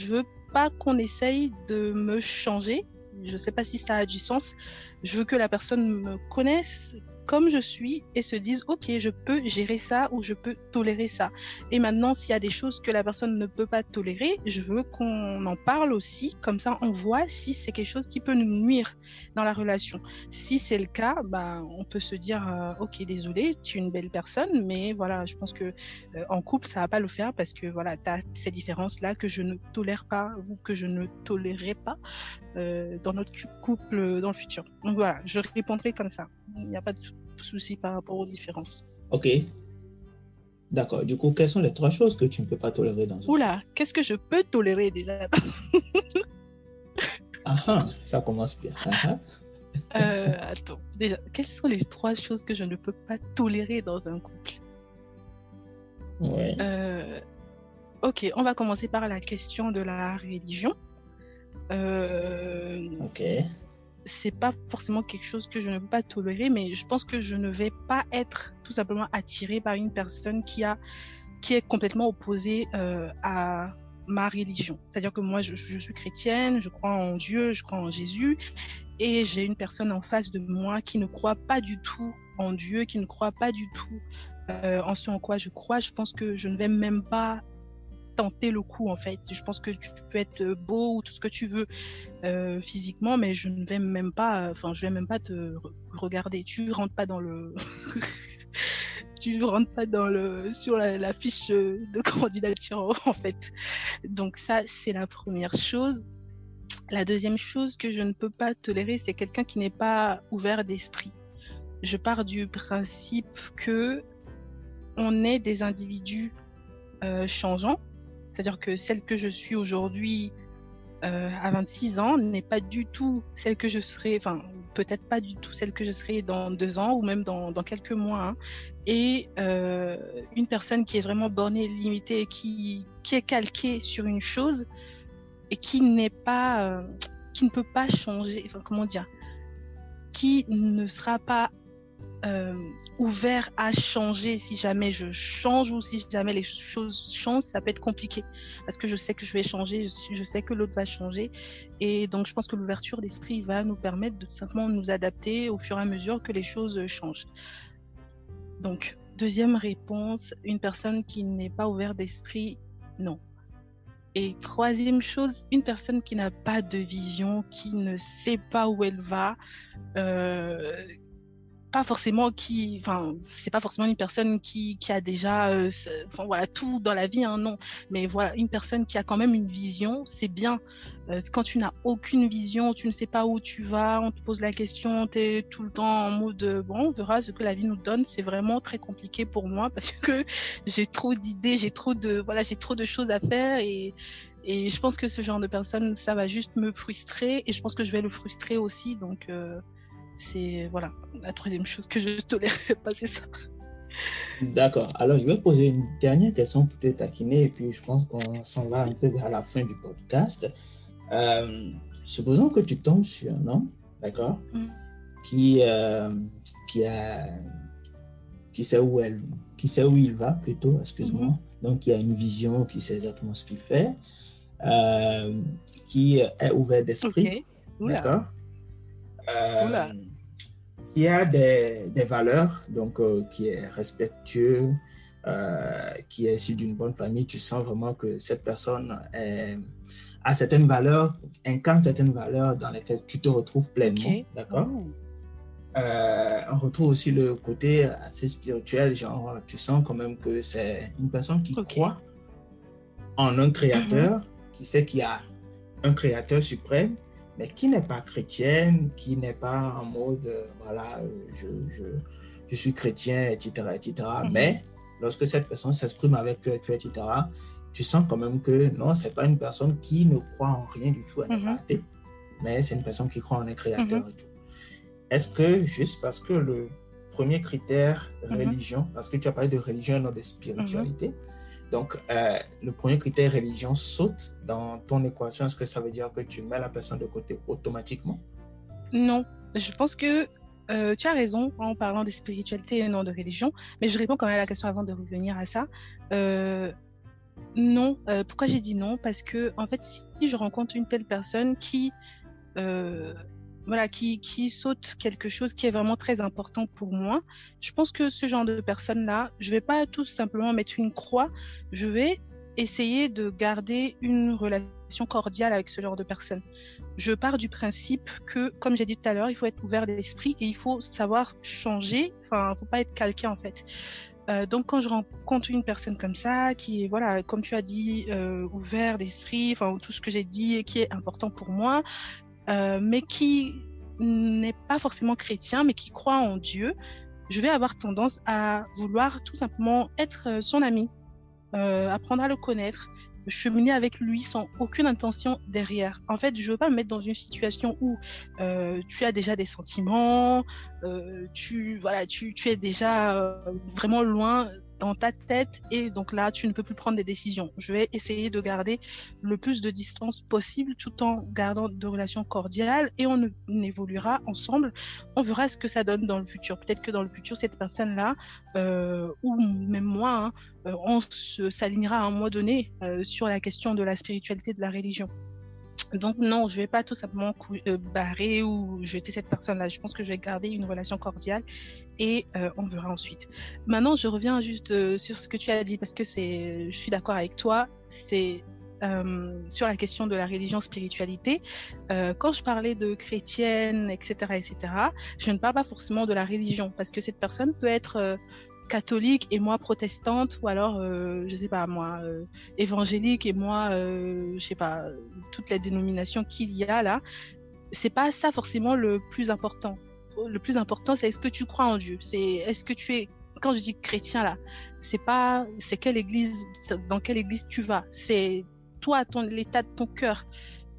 Speaker 1: veux pas qu'on essaye de me changer. Je sais pas si ça a du sens. Je veux que la personne me connaisse comme je suis et se dise ok, je peux gérer ça ou je peux tolérer ça. Et maintenant, s'il y a des choses que la personne ne peut pas tolérer, je veux qu'on en parle aussi, comme ça on voit si c'est quelque chose qui peut nous nuire dans la relation. Si c'est le cas, bah, on peut se dire ok, désolé, tu es une belle personne, mais voilà, je pense que en couple ça va pas le faire parce que voilà, tu as ces différences là que je ne tolère pas ou que je ne tolérerai pas dans notre couple dans le futur. Donc voilà, je répondrai comme ça. Il n'y a pas de souci par rapport aux différences.
Speaker 3: Ok. D'accord. Du coup, quelles sont les 3 choses que tu ne peux pas tolérer dans un couple?
Speaker 1: Oula, qu'est-ce que je peux tolérer déjà?
Speaker 3: Ça commence bien.
Speaker 1: Attends, déjà, quelles sont les 3 choses que je ne peux pas tolérer dans un couple?
Speaker 3: Ouais.
Speaker 1: Ok, on va commencer par la question de la religion.
Speaker 3: Ok.
Speaker 1: C'est pas forcément quelque chose que je ne peux pas tolérer, mais je pense que je ne vais pas être tout simplement attirée par une personne qui est complètement opposée à ma religion. C'est-à-dire que moi, je suis chrétienne, je crois en Dieu, je crois en Jésus, et j'ai une personne en face de moi qui ne croit pas du tout en Dieu, qui ne croit pas du tout en ce en quoi je crois. Je pense que je ne vais même pas tenter le coup en fait. Je pense que tu peux être beau ou tout ce que tu veux physiquement, mais je ne vais même pas, je vais même pas te regarder. Tu rentres pas dans le, sur la fiche de candidature en fait. Donc ça, c'est la première chose. La deuxième chose que je ne peux pas tolérer, c'est quelqu'un qui n'est pas ouvert d'esprit. Je pars du principe que on est des individus changeants. C'est-à-dire que celle que je suis aujourd'hui à 26 ans n'est pas du tout celle que je serai, peut-être pas du tout celle que je serai dans 2 ans ou même dans quelques mois. Hein. Et une personne qui est vraiment bornée, limitée, qui est calquée sur une chose et qui n'est pas, qui ne peut pas changer, qui ne sera pas ouvert à changer si jamais je change ou si jamais les choses changent, ça peut être compliqué parce que je sais que je vais changer, je sais que l'autre va changer et donc je pense que l'ouverture d'esprit va nous permettre de simplement nous adapter au fur et à mesure que les choses changent. Donc, deuxième réponse, une personne qui n'est pas ouverte d'esprit, non. Et troisième chose, une personne qui n'a pas de vision, qui ne sait pas où elle va, pas forcément c'est pas forcément une personne qui a déjà tout dans la vie, hein, non, mais voilà, une personne qui a quand même une vision, c'est bien. Quand tu n'as aucune vision, tu ne sais pas où tu vas, on te pose la question, tu es tout le temps en mode bon, on verra ce que la vie nous donne, c'est vraiment très compliqué pour moi parce que j'ai trop d'idées, j'ai trop de choses à faire et je pense que ce genre de personne, ça va juste me frustrer et je pense que je vais le frustrer aussi, donc c'est voilà, la troisième chose que je ne tolérerai pas, c'est ça.
Speaker 3: D'accord. Alors, je vais poser une dernière question pour te taquiner et puis je pense qu'on s'en va un peu vers la fin du podcast. Supposons que tu tombes sur un homme, d'accord, qui sait où il va plutôt, excuse-moi. Donc, qui a une vision, qui sait exactement ce qu'il fait, qui est ouvert d'esprit, d'accord. Qui a des valeurs, donc qui est respectueux, qui est issu d'une bonne famille. Tu sens vraiment que cette personne a certaines valeurs, incarne certaines valeurs dans lesquelles tu te retrouves pleinement, d'accord. On retrouve aussi le côté assez spirituel, genre tu sens quand même que c'est une personne qui croit en un créateur, qui sait qu'il y a un créateur suprême, mais qui n'est pas chrétienne, qui n'est pas en mode, voilà, je suis chrétien, etc., etc. Mais lorsque cette personne s'exprime avec toi, etc., tu sens quand même que non, c'est pas une personne qui ne croit en rien du tout, elle n'est pas athée, mais c'est une personne qui croit en un créateur et tout. Est-ce que juste parce que le premier critère, religion, parce que tu as parlé de religion et non de spiritualité, donc le premier critère religion saute dans ton équation, est-ce que ça veut dire que tu mets la personne de côté automatiquement?
Speaker 1: Non, je pense que tu as raison en parlant de spiritualité et non de religion, mais je réponds quand même à la question avant de revenir à ça. Non, pourquoi j'ai dit non? Parce que en fait, si je rencontre une telle personne qui saute quelque chose qui est vraiment très important pour moi, je pense que ce genre de personne-là, je vais pas tout simplement mettre une croix, je vais essayer de garder une relation cordiale avec ce genre de personne. Je pars du principe que, comme j'ai dit tout à l'heure, il faut être ouvert d'esprit et il faut savoir changer, enfin, faut pas être calqué en fait. Donc quand je rencontre une personne comme ça, qui est, voilà, comme tu as dit, ouvert d'esprit, enfin tout ce que j'ai dit et qui est important pour moi, mais qui n'est pas forcément chrétien, mais qui croit en Dieu, je vais avoir tendance à vouloir tout simplement être son ami, apprendre à le connaître, cheminer avec lui sans aucune intention derrière. En fait, je ne veux pas me mettre dans une situation où tu as déjà des sentiments, tu es déjà vraiment loin dans ta tête et donc là, tu ne peux plus prendre des décisions. Je vais essayer de garder le plus de distance possible tout en gardant de relations cordiales et on évoluera ensemble. On verra ce que ça donne dans le futur. Peut-être que dans le futur, cette personne-là, ou même moi, on s'alignera à un moment donné sur la question de la spiritualité, de la religion. Donc non, je ne vais pas tout simplement barrer ou jeter cette personne-là. Je pense que je vais garder une relation cordiale et on verra ensuite. Maintenant, je reviens juste sur ce que tu as dit parce que je suis d'accord avec toi. C'est sur la question de la religion, spiritualité. Quand je parlais de chrétienne, etc., je ne parle pas forcément de la religion parce que cette personne peut être catholique et moi protestante, ou alors je sais pas moi évangélique et moi je sais pas toutes les dénominations qu'il y a là. C'est pas ça forcément le plus important. Le plus important, c'est est-ce que tu crois en Dieu, est-ce que tu es, quand je dis chrétien là, c'est quelle église, dans quelle église tu vas, c'est toi, l'état de ton cœur.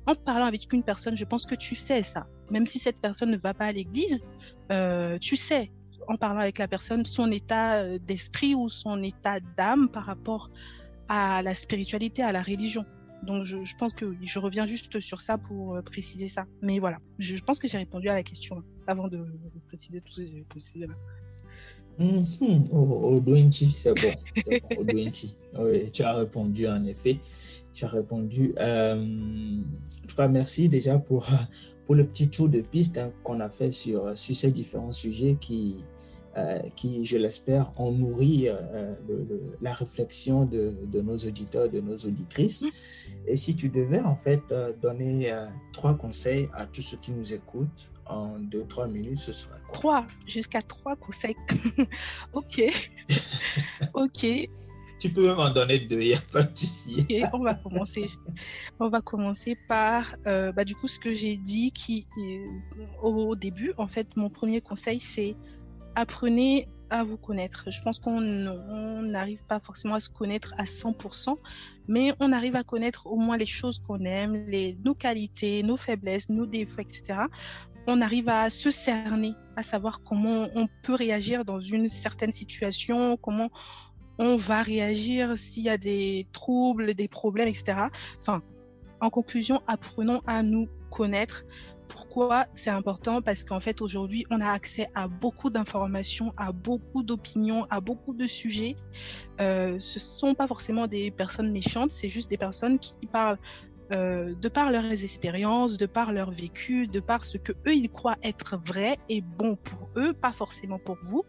Speaker 1: En parlant avec une personne, je pense que tu sais ça, même si cette personne ne va pas à l'église, tu sais en parlant avec la personne, son état d'esprit ou son état d'âme par rapport à la spiritualité, à la religion. Donc, je pense que je reviens juste sur ça pour préciser ça. Mais voilà, je pense que j'ai répondu à la question avant de préciser tout ce que j'ai précisé là.
Speaker 3: Odouinti, c'est bon. Odouinti. Oui, tu as répondu en effet. Tu as répondu. En tout cas, merci déjà pour le petit tour de piste qu'on a fait sur ces différents sujets qui, je l'espère, ont nourri la réflexion de nos auditeurs, de nos auditrices. Et si tu devais en fait donner 3 conseils à tous ceux qui nous écoutent en 2-3 minutes, ce serait quoi?
Speaker 1: Jusqu'à 3 conseils. Ok. Ok.
Speaker 3: Tu peux même en donner 2, il n'y a pas de souci.
Speaker 1: Okay, on va commencer par du coup ce que j'ai dit au début. En fait, mon premier conseil, c'est apprenez à vous connaître. Je pense qu'on n'arrive pas forcément à se connaître à 100%, mais on arrive à connaître au moins les choses qu'on aime, nos qualités, nos faiblesses, nos défauts, etc. On arrive à se cerner, à savoir comment on peut réagir dans une certaine situation, comment on va réagir s'il y a des troubles, des problèmes, etc. Enfin, en conclusion, apprenons à nous connaître. Pourquoi c'est important? Parce qu'en fait, aujourd'hui, on a accès à beaucoup d'informations, à beaucoup d'opinions, à beaucoup de sujets. Ce ne sont pas forcément des personnes méchantes, c'est juste des personnes qui parlent de par leurs expériences, de par leur vécu, de par ce que eux ils croient être vrai et bon pour eux, pas forcément pour vous.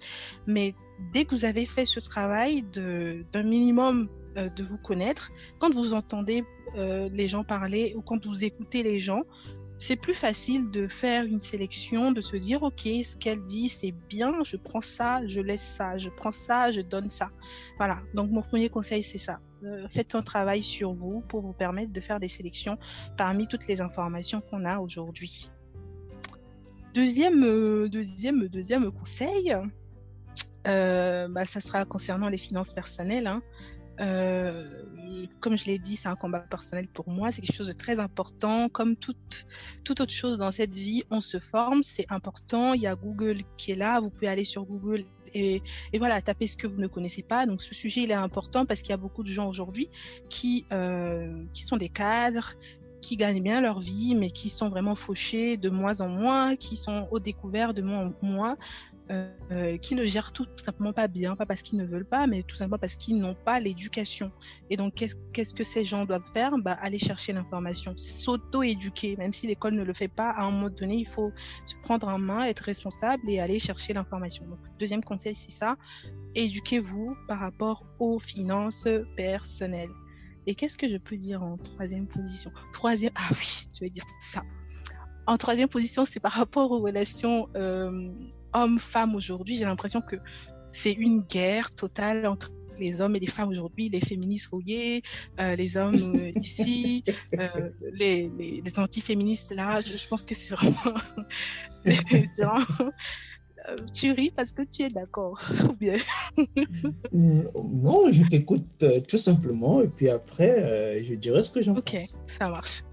Speaker 1: Mais dès que vous avez fait ce travail d'un minimum de vous connaître, quand vous entendez les gens parler ou quand vous écoutez les gens, c'est plus facile de faire une sélection, de se dire ok, ce qu'elle dit c'est bien, je prends ça, je laisse ça, je prends ça, je donne ça. Voilà, donc mon premier conseil c'est ça. faites un travail sur vous pour vous permettre de faire des sélections parmi toutes les informations qu'on a aujourd'hui. Deuxième conseil, ça sera concernant les finances personnelles. Hein. Comme je l'ai dit, c'est un combat personnel pour moi, c'est quelque chose de très important. Comme toute autre chose dans cette vie, on se forme, c'est important. Il y a Google qui est là, vous pouvez aller sur Google et voilà, taper ce que vous ne connaissez pas. Donc ce sujet, il est important parce qu'il y a beaucoup de gens aujourd'hui qui sont des cadres, qui gagnent bien leur vie, mais qui sont vraiment fauchés de moins en moins, qui sont au découvert de moins en moins. Qui ne gèrent tout simplement pas bien, pas parce qu'ils ne veulent pas, mais tout simplement parce qu'ils n'ont pas l'éducation. Et donc, qu'est-ce que ces gens doivent faire? Aller chercher l'information, s'auto-éduquer, même si l'école ne le fait pas. À un moment donné, il faut se prendre en main, être responsable et aller chercher l'information. Donc, deuxième conseil, c'est ça. Éduquez-vous par rapport aux finances personnelles. Et qu'est-ce que je peux dire en troisième position? Ah oui, je vais dire ça. En troisième position, c'est par rapport aux relations hommes-femmes aujourd'hui. J'ai l'impression que c'est une guerre totale entre les hommes et les femmes aujourd'hui, les féministes rouillés, les hommes ici, les anti-féministes là. Je pense que c'est vraiment... c'est vraiment... Tu ris parce que tu es d'accord, ou bien?
Speaker 3: Non, je t'écoute tout simplement et puis après, je dirai ce que j'en pense.
Speaker 1: Ok, ça marche.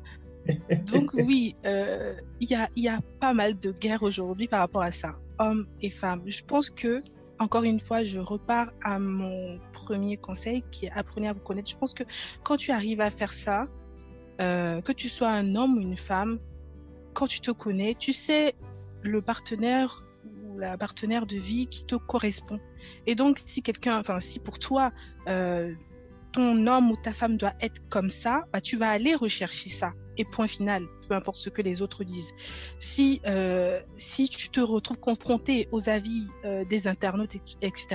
Speaker 1: Donc oui, il y a pas mal de guerres aujourd'hui par rapport à ça, hommes et femmes. Je pense que, encore une fois, je repars à mon premier conseil qui est apprenez à vous connaître. Je pense que quand tu arrives à faire ça, que tu sois un homme ou une femme, quand tu te connais, tu sais le partenaire ou la partenaire de vie qui te correspond. Et donc, si pour toi, ton homme ou ta femme doit être comme ça, tu vas aller rechercher ça. Et point final, peu importe ce que les autres disent. Si tu te retrouves confronté aux avis des internautes, etc.,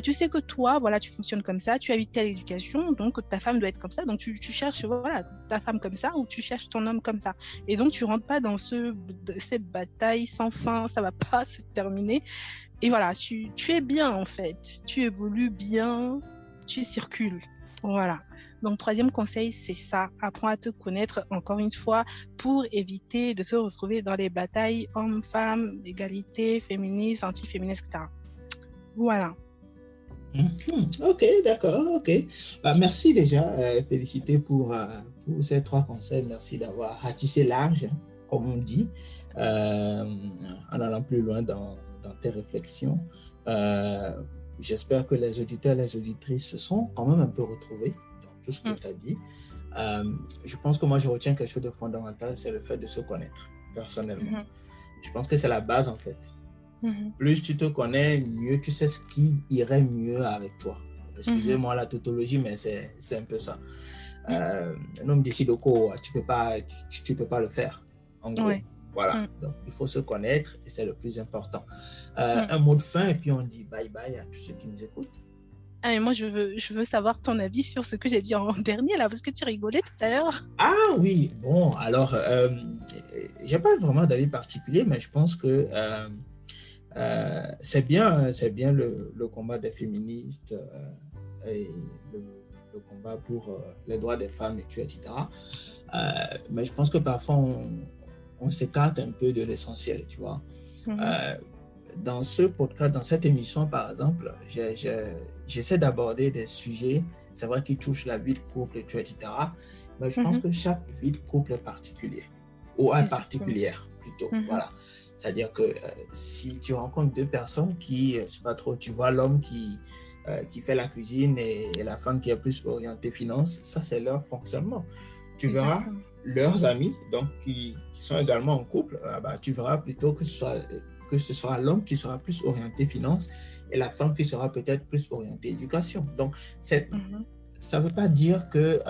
Speaker 1: tu sais que toi, voilà, tu fonctionnes comme ça, tu as eu telle éducation, donc ta femme doit être comme ça, donc tu cherches voilà, ta femme comme ça ou tu cherches ton homme comme ça. Et donc, tu rentres pas dans cette bataille sans fin, ça va pas se terminer. Et voilà, tu es bien en fait, tu évolues bien, tu circules. Voilà. Donc, troisième conseil, c'est ça. Apprends à te connaître, encore une fois, pour éviter de se retrouver dans les batailles hommes-femmes, égalité, féministes, anti-féministes, etc. Voilà.
Speaker 3: Ok, d'accord, ok. Merci déjà, félicité pour ces 3 conseils. Merci d'avoir ratissé large, comme on dit, en allant plus loin dans tes réflexions. J'espère que les auditeurs et les auditrices se sont quand même un peu retrouvés dans tout ce que tu as dit. Je pense que moi, je retiens quelque chose de fondamental, c'est le fait de se connaître personnellement. Je pense que c'est la base, en fait. Plus tu te connais, mieux tu sais ce qui irait mieux avec toi. Excusez-moi la tautologie, mais c'est un peu ça. Un homme décide au cours, tu peux pas le faire, en gros. Ouais. Voilà, donc il faut se connaître et c'est le plus important. Un mot de fin et puis on dit bye bye à tous ceux qui nous écoutent.
Speaker 1: Ah, mais moi, je veux savoir ton avis sur ce que j'ai dit en dernier, là, parce que tu rigolais tout à l'heure.
Speaker 3: Ah oui, bon, alors, j'ai pas vraiment d'avis particulier, mais je pense que c'est bien le combat des féministes et le combat pour les droits des femmes, etc. Mais je pense que parfois, on s'écarte un peu de l'essentiel, tu vois. Dans ce podcast, dans cette émission, par exemple, j'essaie d'aborder des sujets, c'est vrai, qui touchent la vie de couple, etc. Mais je pense que chaque vie de couple est particulière, ou est particulière, plutôt, voilà. C'est-à-dire que si tu rencontres 2 personnes qui, je sais pas trop, tu vois l'homme qui fait la cuisine et la femme qui est plus orientée finance, ça, c'est leur fonctionnement. Tu verras leurs amis, donc qui sont également en couple, tu verras plutôt que ce sera l'homme qui sera plus orienté finance et la femme qui sera peut-être plus orientée éducation. Donc, ça ne veut pas dire que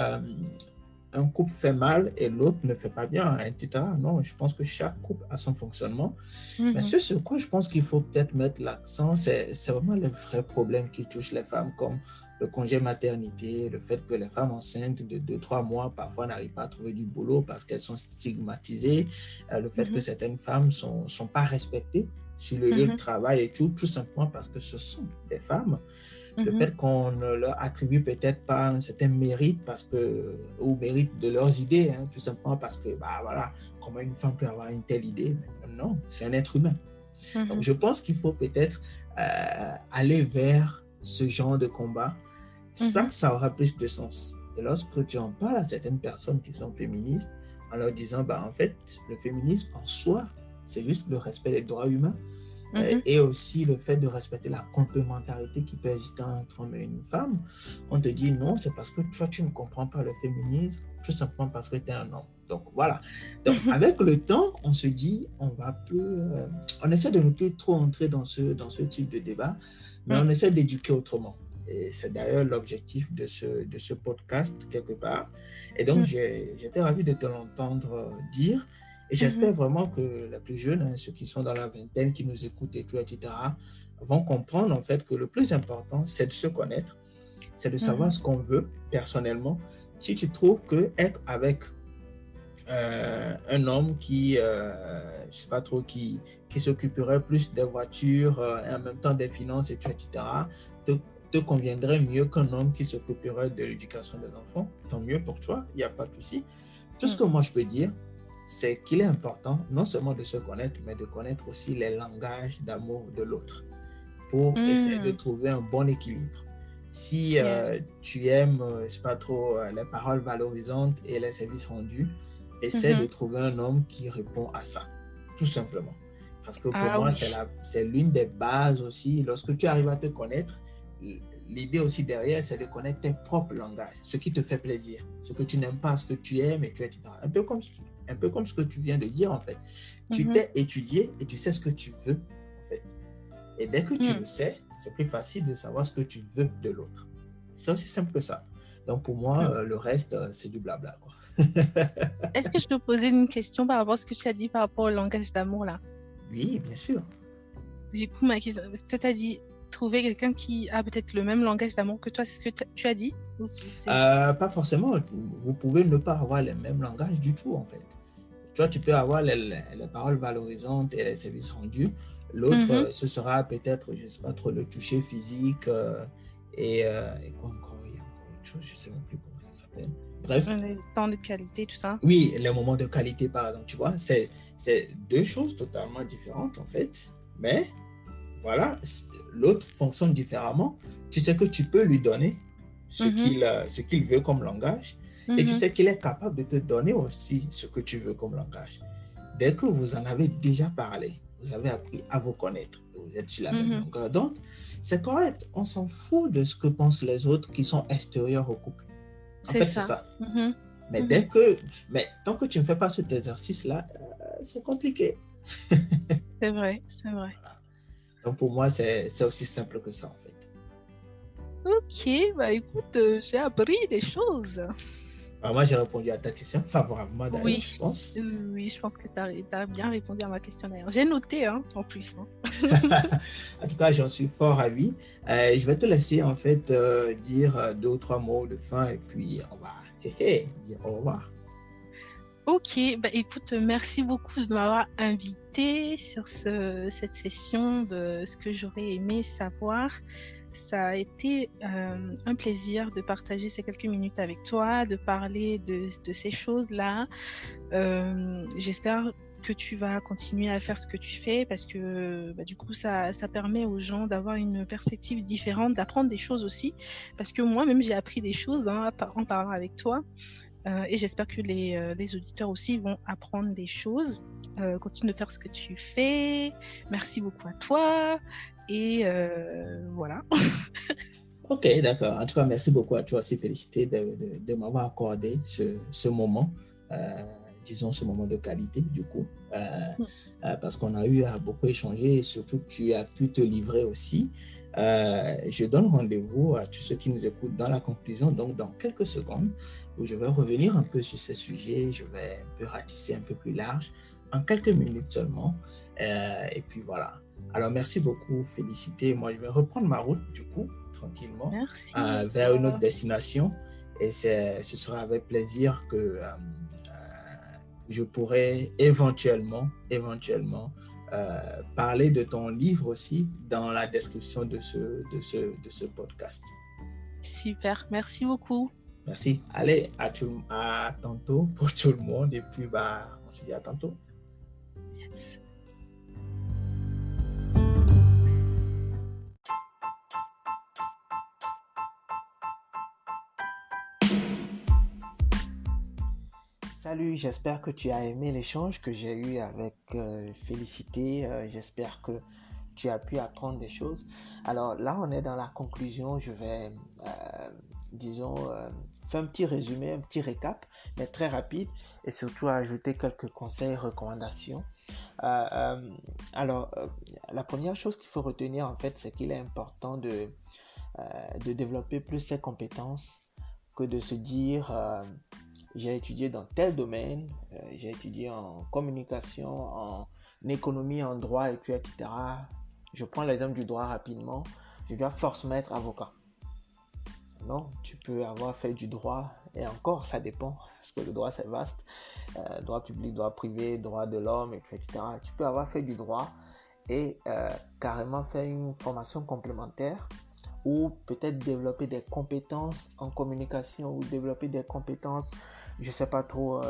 Speaker 3: un couple fait mal et l'autre ne fait pas bien, etc. Non, je pense que chaque couple a son fonctionnement. Mais ce sur quoi je pense qu'il faut peut-être mettre l'accent, c'est vraiment les vrais problèmes qui touchent les femmes, comme le congé maternité, le fait que les femmes enceintes de 2-3 mois parfois n'arrivent pas à trouver du boulot parce qu'elles sont stigmatisées, le fait que certaines femmes ne sont pas respectées sur le lieu de travail et tout simplement parce que ce sont des femmes. Le fait qu'on ne leur attribue peut-être pas un certain mérite ou mérite de leurs idées, hein, tout simplement parce que, voilà, comment une femme peut avoir une telle idée? Non, c'est un être humain. Donc, je pense qu'il faut peut-être aller vers ce genre de combat. Ça aura plus de sens. Et lorsque tu en parles à certaines personnes qui sont féministes, en leur disant, en fait, le féminisme en soi, c'est juste le respect des droits humains et aussi le fait de respecter la complémentarité qui peut exister entre un homme et une femme. On te dit non, c'est parce que toi, tu ne comprends pas le féminisme, tout simplement parce que tu es un homme. Donc, voilà. Donc, avec le temps, on se dit, on essaie de ne plus trop entrer dans ce type de débat, mais on essaie d'éduquer autrement. Et c'est d'ailleurs l'objectif de ce podcast, quelque part. Et donc, j'étais ravi de te l'entendre dire. Et j'espère vraiment que les plus jeunes, hein, ceux qui sont dans la vingtaine, qui nous écoutent et tout, etc., vont comprendre en fait que le plus important, c'est de se connaître, c'est de savoir ce qu'on veut personnellement. Si tu trouves que être avec un homme qui, je sais pas trop, qui s'occuperait plus des voitures et en même temps des finances et tout, etc., te conviendrait mieux qu'un homme qui s'occuperait de l'éducation des enfants. Tant mieux pour toi, il n'y a pas de souci. Tout ce que moi je peux dire, c'est qu'il est important non seulement de se connaître, mais de connaître aussi les langages d'amour de l'autre pour essayer de trouver un bon équilibre. Si tu aimes, je sais pas trop, les paroles valorisantes et les services rendus, essaie de trouver un homme qui répond à ça, tout simplement. Parce que pour moi, c'est l'une des bases aussi. Lorsque tu arrives à te connaître, l'idée aussi derrière, c'est de connaître tes propres langages, ce qui te fait plaisir, ce que tu n'aimes pas, ce que tu aimes, et tu, etc. Un peu comme ce que tu viens de dire, en fait. Tu t'es étudié et tu sais ce que tu veux, en fait. Et dès que tu le sais, c'est plus facile de savoir ce que tu veux de l'autre. C'est aussi simple que ça. Donc, pour moi, le reste, c'est du blabla, quoi.
Speaker 1: Est-ce que je te posais une question par rapport à ce que tu as dit par rapport au langage d'amour, là?
Speaker 3: Oui, bien sûr.
Speaker 1: Du coup, ma question, tu as dit trouver quelqu'un qui a peut-être le même langage d'amour que toi, c'est ce que tu as dit?
Speaker 3: Pas forcément. Vous pouvez ne pas avoir les mêmes langages du tout, en fait. Toi, tu peux avoir les paroles valorisantes et les services rendus. L'autre, ce sera peut-être, je ne sais pas trop, le toucher physique et quoi encore? Il y a encore autre chose, je ne sais même plus comment ça s'appelle. Bref.
Speaker 1: Les temps de qualité, tout ça.
Speaker 3: Oui, les moments de qualité, par exemple. Tu vois, c'est deux choses totalement différentes, en fait. Mais voilà, l'autre fonctionne différemment. Tu sais que tu peux lui donner ce qu'il veut comme langage et tu sais qu'il est capable de te donner aussi ce que tu veux comme langage. Dès que vous en avez déjà parlé, vous avez appris à vous connaître, vous êtes sur la même longueur d'onde, c'est correct. On s'en fout de ce que pensent les autres qui sont extérieurs au couple. En fait, c'est ça. Mais mais tant que tu ne fais pas cet exercice-là, c'est compliqué.
Speaker 1: C'est vrai, c'est vrai.
Speaker 3: Voilà. Donc pour moi, c'est aussi simple que ça, en fait.
Speaker 1: Ok, bah écoute, j'ai appris des choses.
Speaker 3: Alors moi, j'ai répondu à ta question favorablement, d'ailleurs, je pense.
Speaker 1: Oui, je pense que tu as bien répondu à ma question, d'ailleurs. J'ai noté, en plus.
Speaker 3: En tout cas, j'en suis fort ravi. Je vais te laisser, en fait, dire 2 ou 3 mots de fin et puis on va dire au revoir.
Speaker 1: Ok, bah écoute, merci beaucoup de m'avoir invité sur cette session de ce que j'aurais aimé savoir. Ça a été un plaisir de partager ces quelques minutes avec toi, de parler de ces choses-là. J'espère que tu vas continuer à faire ce que tu fais parce que du coup, ça permet aux gens d'avoir une perspective différente, d'apprendre des choses aussi. Parce que moi-même, j'ai appris des choses en parlant avec toi. Et j'espère que les auditeurs aussi vont apprendre des choses. Continue de faire ce que tu fais. Merci beaucoup à toi. Et voilà.
Speaker 3: Ok, d'accord. En tout cas, merci beaucoup à toi aussi, félicité de m'avoir accordé ce moment, disons ce moment de qualité du coup, parce qu'on a eu à beaucoup échanger et surtout tu as pu te livrer aussi. Je donne rendez-vous à tous ceux qui nous écoutent dans la conclusion, donc dans quelques secondes, où je vais revenir un peu sur ces sujets, je vais un peu ratisser un peu plus large, en quelques minutes seulement, et puis voilà. Alors, merci beaucoup, félicité. Moi, je vais reprendre ma route, du coup, tranquillement, vers une autre destination. Et ce sera avec plaisir que je pourrai éventuellement parler de ton livre aussi dans la description de ce podcast.
Speaker 1: Super, merci beaucoup.
Speaker 3: Merci. Allez, à tantôt pour tout le monde. Et puis, on se dit à tantôt.
Speaker 1: Yes.
Speaker 2: Salut, j'espère que tu as aimé l'échange que j'ai eu avec Félicité. J'espère que tu as pu apprendre des choses. Alors là, on est dans la conclusion. Je vais, faire un petit résumé, un petit récap, mais très rapide, et surtout ajouter quelques conseils, recommandations. La première chose qu'il faut retenir, en fait, c'est qu'il est important de développer plus ses compétences que de se dire j'ai étudié dans tel domaine, j'ai étudié en communication, en économie, en droit, et puis etc. Je prends l'exemple du droit rapidement. Je dois forcément être avocat. Non, tu peux avoir fait du droit, et encore, ça dépend, parce que le droit, c'est vaste. Droit public, droit privé, droit de l'homme, etc. Tu peux avoir fait du droit et carrément faire une formation complémentaire, ou peut-être développer des compétences en communication, ou développer des compétences, je sais pas trop,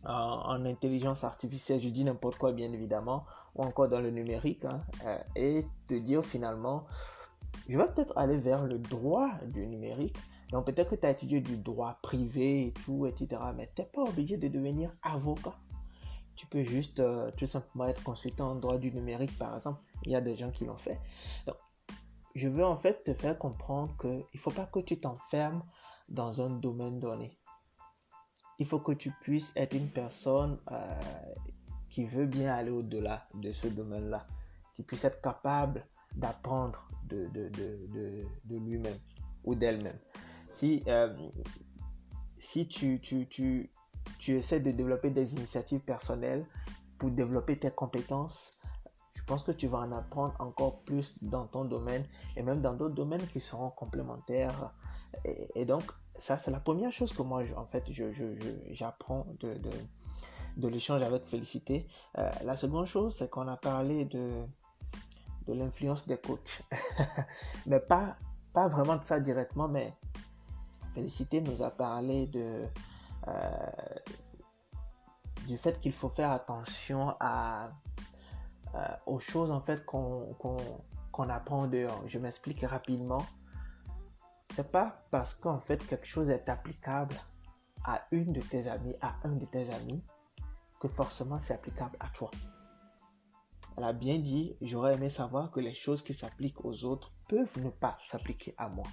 Speaker 2: en intelligence artificielle, je dis n'importe quoi bien évidemment, ou encore dans le numérique, et te dire finalement, je vais peut-être aller vers le droit du numérique. Donc peut-être que tu as étudié du droit privé et tout, etc. Mais tu n'es pas obligé de devenir avocat. Tu peux juste tout simplement être consultant en droit du numérique, par exemple. Il y a des gens qui l'ont fait. Donc, je veux en fait te faire comprendre qu'il ne faut pas que tu t'enfermes dans un domaine donné. Il faut que tu puisses être une personne qui veut bien aller au-delà de ce domaine-là, qui puisse être capable d'apprendre de lui-même ou d'elle-même. Si tu essaies de développer des initiatives personnelles pour développer tes compétences, je pense que tu vas en apprendre encore plus dans ton domaine, et même dans d'autres domaines qui seront complémentaires. Et donc, ça, c'est la première chose que moi, j'apprends de l'échange avec Félicité. La seconde chose, c'est qu'on a parlé de l'influence des coachs. Mais pas vraiment de ça directement, mais Félicité nous a parlé du fait qu'il faut faire attention aux choses en fait qu'on apprend dehors. Je m'explique rapidement. C'est pas parce qu'en fait quelque chose est applicable à une de tes amies, à un de tes amis, que forcément c'est applicable à toi. Elle a bien dit, j'aurais aimé savoir que les choses qui s'appliquent aux autres peuvent ne pas s'appliquer à moi.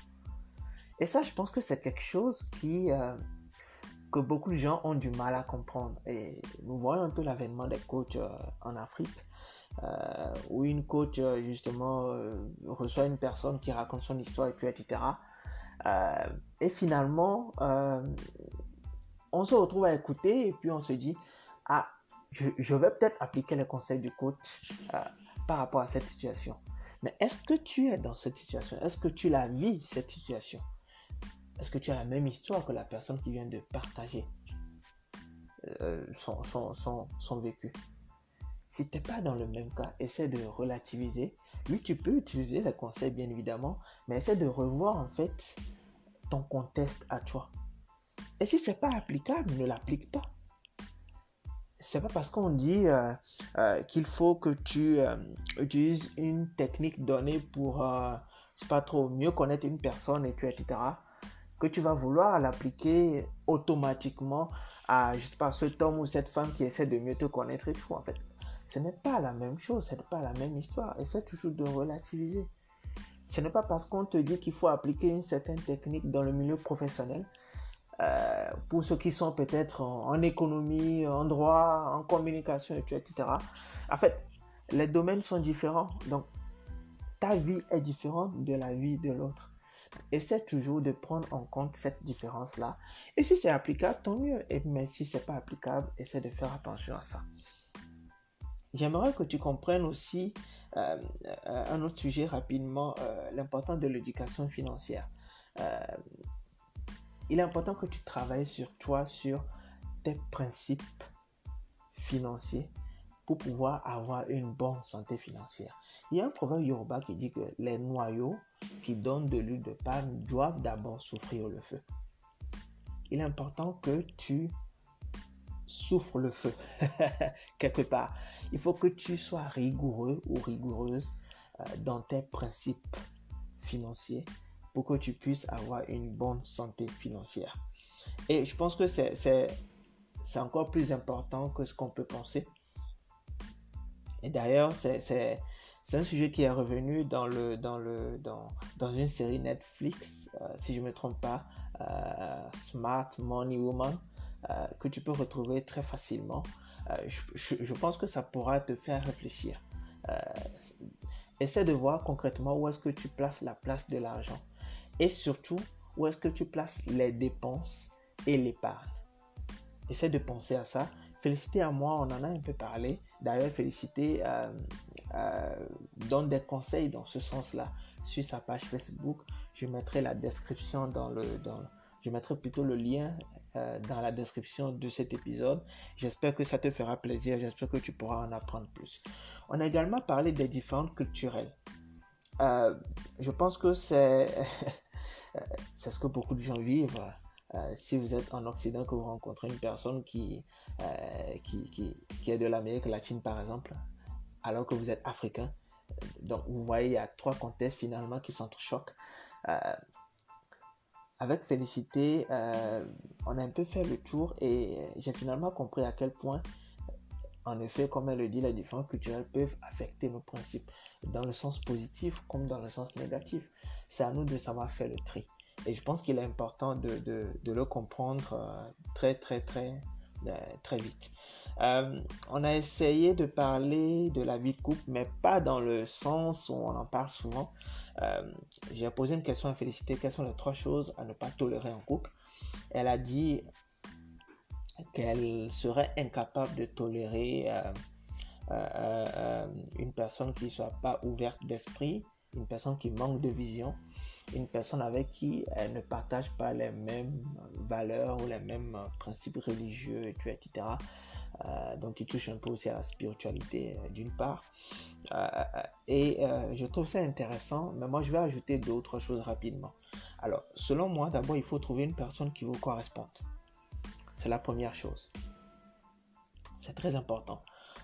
Speaker 2: Et ça, je pense que c'est quelque chose que beaucoup de gens ont du mal à comprendre. Et nous voyons un peu l'avènement des coachs en Afrique, où une coach justement reçoit une personne qui raconte son histoire, et puis etc. Et finalement, on se retrouve à écouter, et puis on se dit, je vais peut-être appliquer les conseils du coach par rapport à cette situation. Mais est-ce que tu es dans cette situation? Est-ce que tu la vis, cette situation? Est-ce que tu as la même histoire que la personne qui vient de partager son vécu? Si tu n'es pas dans le même cas, essaie de relativiser. Oui, tu peux utiliser les conseils, bien évidemment, mais essaie de revoir en fait ton contexte à toi. Et si ce n'est pas applicable, ne l'applique pas. C'est pas parce qu'on dit qu'il faut que tu utilises une technique donnée pour, je sais pas trop, mieux connaître une personne, et tout, etc., que tu vas vouloir l'appliquer automatiquement à, je sais pas, cet homme ou cette femme qui essaie de mieux te connaître et tout. En fait, ce n'est pas la même chose, ce n'est pas la même histoire. Essaie toujours de relativiser. Ce n'est pas parce qu'on te dit qu'il faut appliquer une certaine technique dans le milieu professionnel, pour ceux qui sont peut-être en économie, en droit, en communication, etc. En fait, les domaines sont différents. Donc, ta vie est différente de la vie de l'autre. Essaie toujours de prendre en compte cette différence-là. Et si c'est applicable, tant mieux. Mais si ce n'est pas applicable, essaie de faire attention à ça. J'aimerais que tu comprennes aussi un autre sujet rapidement, l'importance de l'éducation financière. Il est important que tu travailles sur toi, sur tes principes financiers, pour pouvoir avoir une bonne santé financière. Il y a un proverbe Yoruba qui dit que les noyaux qui donnent de l'huile de palme doivent d'abord souffrir le feu. Il est important que tu souffres le feu quelque part. Il faut que tu sois rigoureux ou rigoureuse dans tes principes financiers pour que tu puisses avoir une bonne santé financière. Et je pense que c'est encore plus important que ce qu'on peut penser. Et d'ailleurs, c'est un sujet qui est revenu dans une série Netflix, si je ne me trompe pas, Smart Money Woman, que tu peux retrouver très facilement. Je pense que ça pourra te faire réfléchir. Essaie de voir concrètement où est-ce que tu places la place de l'argent et surtout où est-ce que tu places les dépenses et l'épargne. Essaie de penser à ça. Félicité à moi, on en a un peu parlé. D'ailleurs, Félicité donne des conseils dans ce sens-là sur sa page Facebook. Je mettrai la description je mettrai plutôt le lien dans la description de cet épisode. J'espère que ça te fera plaisir. J'espère que tu pourras en apprendre plus. On a également parlé des différences culturelles. Je pense que c'est ce que beaucoup de gens vivent. Si vous êtes en Occident, que vous rencontrez une personne qui est de l'Amérique latine, par exemple, alors que vous êtes africain, donc vous voyez, il y a 3 contextes finalement qui s'entrechoquent. Avec Félicité, on a un peu fait le tour et j'ai finalement compris à quel point, en effet, comme elle le dit, les différences culturelles peuvent affecter nos principes dans le sens positif comme dans le sens négatif. C'est à nous de savoir faire le tri. Et je pense qu'il est important de le comprendre très vite. On a essayé de parler de la vie de couple, mais pas dans le sens où on en parle souvent. J'ai posé une question à Félicité. Quelles sont les 3 choses à ne pas tolérer en couple? Elle a dit qu'elle serait incapable de tolérer une personne qui ne soit pas ouverte d'esprit, une personne qui manque de vision, une personne avec qui elle ne partage pas les mêmes valeurs ou les mêmes principes religieux, etc. Donc, il touche un peu aussi à la spiritualité d'une part. Je trouve ça intéressant, mais moi, je vais ajouter d'autres choses rapidement. Alors, selon moi, d'abord, il faut trouver une personne qui vous corresponde. C'est la première chose. C'est très important.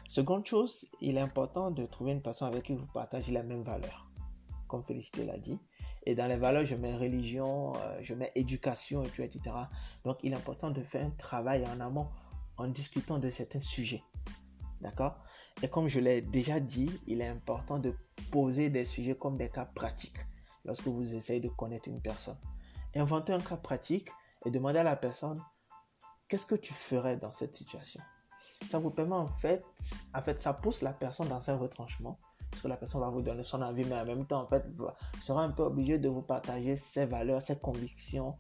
Speaker 2: Seconde chose, il est important de trouver une personne avec qui vous partagez les mêmes valeurs, comme Félicité l'a dit. Et dans les valeurs, je mets religion, je mets éducation, etc. Donc, il est important de faire un travail en amont en discutant de certains sujets. D'accord? Et comme je l'ai déjà dit, il est important de poser des sujets comme des cas pratiques lorsque vous essayez de connaître une personne. Inventez un cas pratique et demandez à la personne qu'est-ce que tu ferais dans cette situation. Ça vous permet en fait, ça pousse la personne dans un retranchement. Parce que la personne va vous donner son avis, mais en même temps, en fait, sera un peu obligé de vous partager ses valeurs, ses convictions,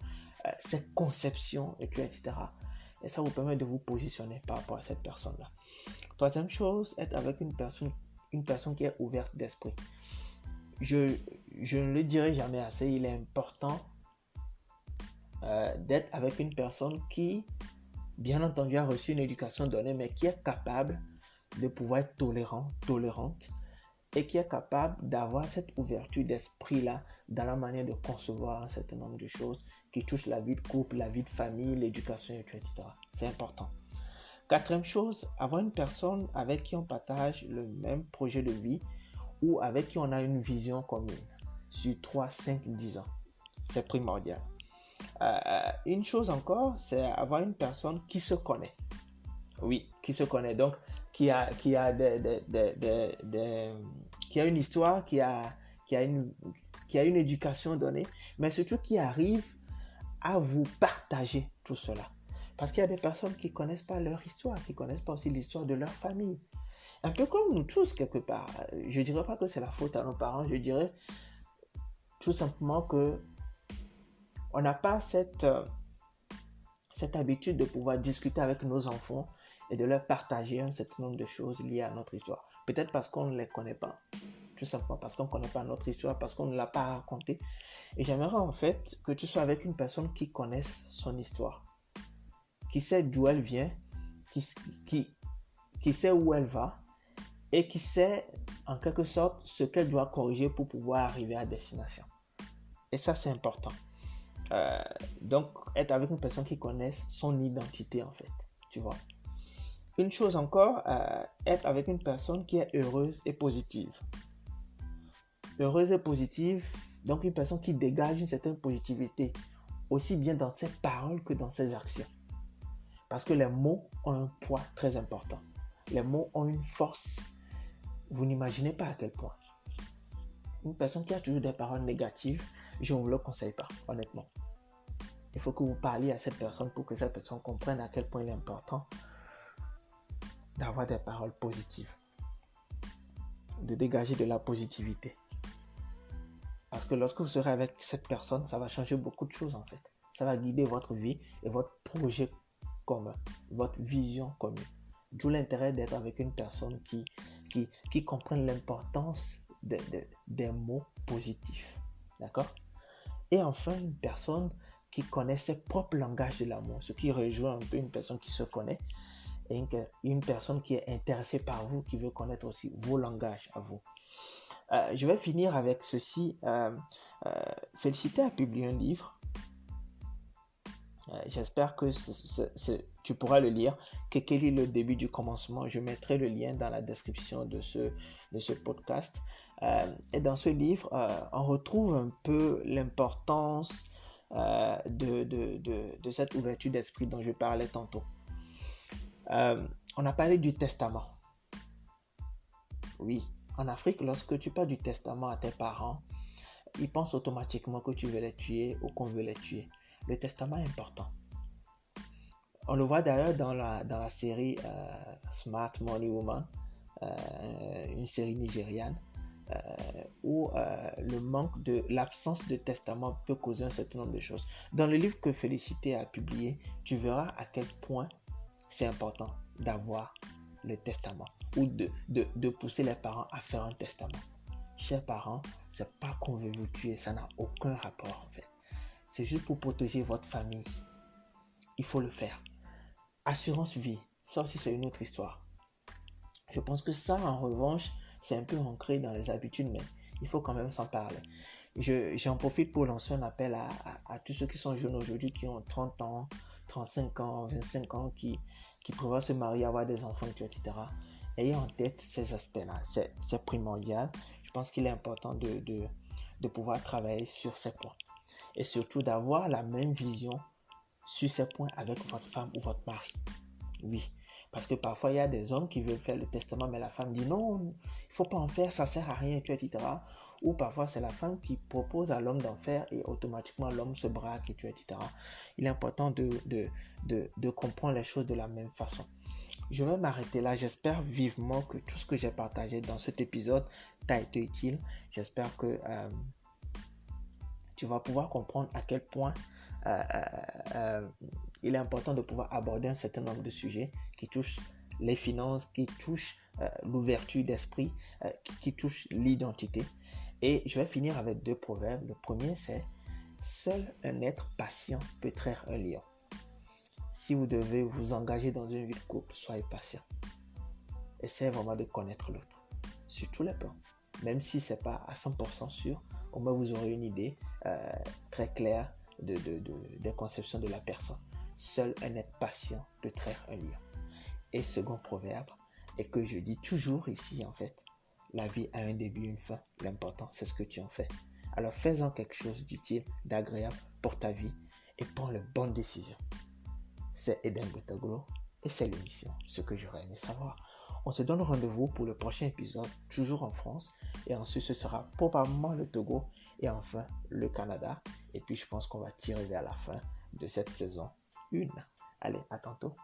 Speaker 2: ses conceptions, etc. Et ça vous permet de vous positionner par rapport à cette personne-là. Troisième chose, être avec une personne qui est ouverte d'esprit. Je ne le dirai jamais assez, il est important d'être avec une personne qui, bien entendu, a reçu une éducation donnée, mais qui est capable de pouvoir être tolérante, et qui est capable d'avoir cette ouverture d'esprit-là dans la manière de concevoir un certain nombre de choses qui touchent la vie de couple, la vie de famille, l'éducation, etc. C'est important. Quatrième chose, avoir une personne avec qui on partage le même projet de vie ou avec qui on a une vision commune sur 3, 5, 10 ans. C'est primordial. Une chose encore, c'est avoir une personne qui se connaît. Oui, qui se connaît. Donc, qui a une histoire, qui a une éducation donnée, mais surtout qui arrive à vous partager tout cela. Parce qu'il y a des personnes qui ne connaissent pas leur histoire, qui ne connaissent pas aussi l'histoire de leur famille. Un peu comme nous tous, quelque part. Je ne dirais pas que c'est la faute à nos parents, je dirais tout simplement que on n'a pas cette habitude de pouvoir discuter avec nos enfants et de leur partager un certain nombre de choses liées à notre histoire. Peut-être parce qu'on ne les connaît pas, tout simplement parce qu'on ne connaît pas notre histoire, parce qu'on ne l'a pas racontée. Et j'aimerais en fait que tu sois avec une personne qui connaisse son histoire, qui sait d'où elle vient, qui sait où elle va et qui sait en quelque sorte ce qu'elle doit corriger pour pouvoir arriver à destination. Et ça, c'est important. Donc, être avec une personne qui connaisse son identité, en fait, tu vois. Une chose encore, être avec une personne qui est heureuse et positive. Heureuse et positive, donc une personne qui dégage une certaine positivité, aussi bien dans ses paroles que dans ses actions. Parce que les mots ont un poids très important. Les mots ont une force. Vous n'imaginez pas à quel point. Une personne qui a toujours des paroles négatives, je ne vous le conseille pas, honnêtement. Il faut que vous parliez à cette personne pour que cette personne comprenne à quel point il est important d'avoir des paroles positives, de dégager de la positivité. Parce que lorsque vous serez avec cette personne, ça va changer beaucoup de choses en fait. Ça va guider votre vie et votre projet commun, votre vision commune. D'où l'intérêt d'être avec une personne qui comprenne l'importance des mots positifs. D'accord? Et enfin, une personne qui connaît ses propres langages de l'amour, ce qui rejoint un peu une personne qui se connaît, et une personne qui est intéressée par vous, qui veut connaître aussi vos langages à vous. Je vais finir avec ceci. Félicité a publié un livre. J'espère que tu pourras le lire. Quel est le début du commencement? Je mettrai le lien dans la description de ce podcast. Et dans ce livre, on retrouve un peu l'importance de cette ouverture d'esprit dont je parlais tantôt. On a parlé du testament. Oui, en Afrique, lorsque tu parles du testament à tes parents, ils pensent automatiquement que tu veux les tuer ou qu'on veut les tuer. Le testament est important. On le voit d'ailleurs dans la série Smart Money Woman, une série nigériane, où l'absence de testament peut causer un certain nombre de choses. Dans le livre que Félicité a publié, tu verras à quel point c'est important d'avoir le testament ou de pousser les parents à faire un testament. Chers parents, c'est pas qu'on veut vous tuer, ça n'a aucun rapport en fait. C'est juste pour protéger votre famille. Il faut le faire. Assurance vie, ça aussi c'est une autre histoire. Je pense que ça en revanche, c'est un peu ancré dans les habitudes, mais il faut quand même s'en parler. J'en profite pour lancer un appel à tous ceux qui sont jeunes aujourd'hui, qui ont 30 ans, 35 ans, 25 ans, qui prévoient se marier, avoir des enfants, etc. Ayez en tête ces aspects-là. C'est primordial. Je pense qu'il est important de pouvoir travailler sur ces points. Et surtout d'avoir la même vision sur ces points avec votre femme ou votre mari. Oui, parce que parfois il y a des hommes qui veulent faire le testament, mais la femme dit non, il ne faut pas en faire, ça ne sert à rien, etc. Ou parfois c'est la femme qui propose à l'homme d'en faire et automatiquement l'homme se braque, etc. Il est important de comprendre les choses de la même façon. Je vais m'arrêter là. J'espère vivement que tout ce que j'ai partagé dans cet épisode t'a été utile. J'espère que tu vas pouvoir comprendre à quel point il est important de pouvoir aborder un certain nombre de sujets qui touchent les finances, qui touchent l'ouverture d'esprit, qui touchent l'identité. Et je vais finir avec 2 proverbes. Le premier, c'est « Seul un être patient peut traire un lion ». Si vous devez vous engager dans une vie de couple, soyez patient. Essayez vraiment de connaître l'autre sur tous les plans. Même si ce n'est pas à 100% sûr, au moins vous aurez une idée très claire des conceptions de la personne. Seul un être patient peut traire un lion. Et second proverbe, et que je dis toujours ici en fait, la vie a un début, une fin. L'important, c'est ce que tu en fais. Alors fais-en quelque chose d'utile, d'agréable pour ta vie et prends les bonnes décisions. C'est Eden Betoglo et c'est l'émission Ce que j'aurais aimé savoir. On se donne rendez-vous pour le prochain épisode, toujours en France. Et ensuite, ce sera probablement le Togo et enfin le Canada. Et puis, je pense qu'on va tirer vers la fin de cette saison 1. Allez, à tantôt.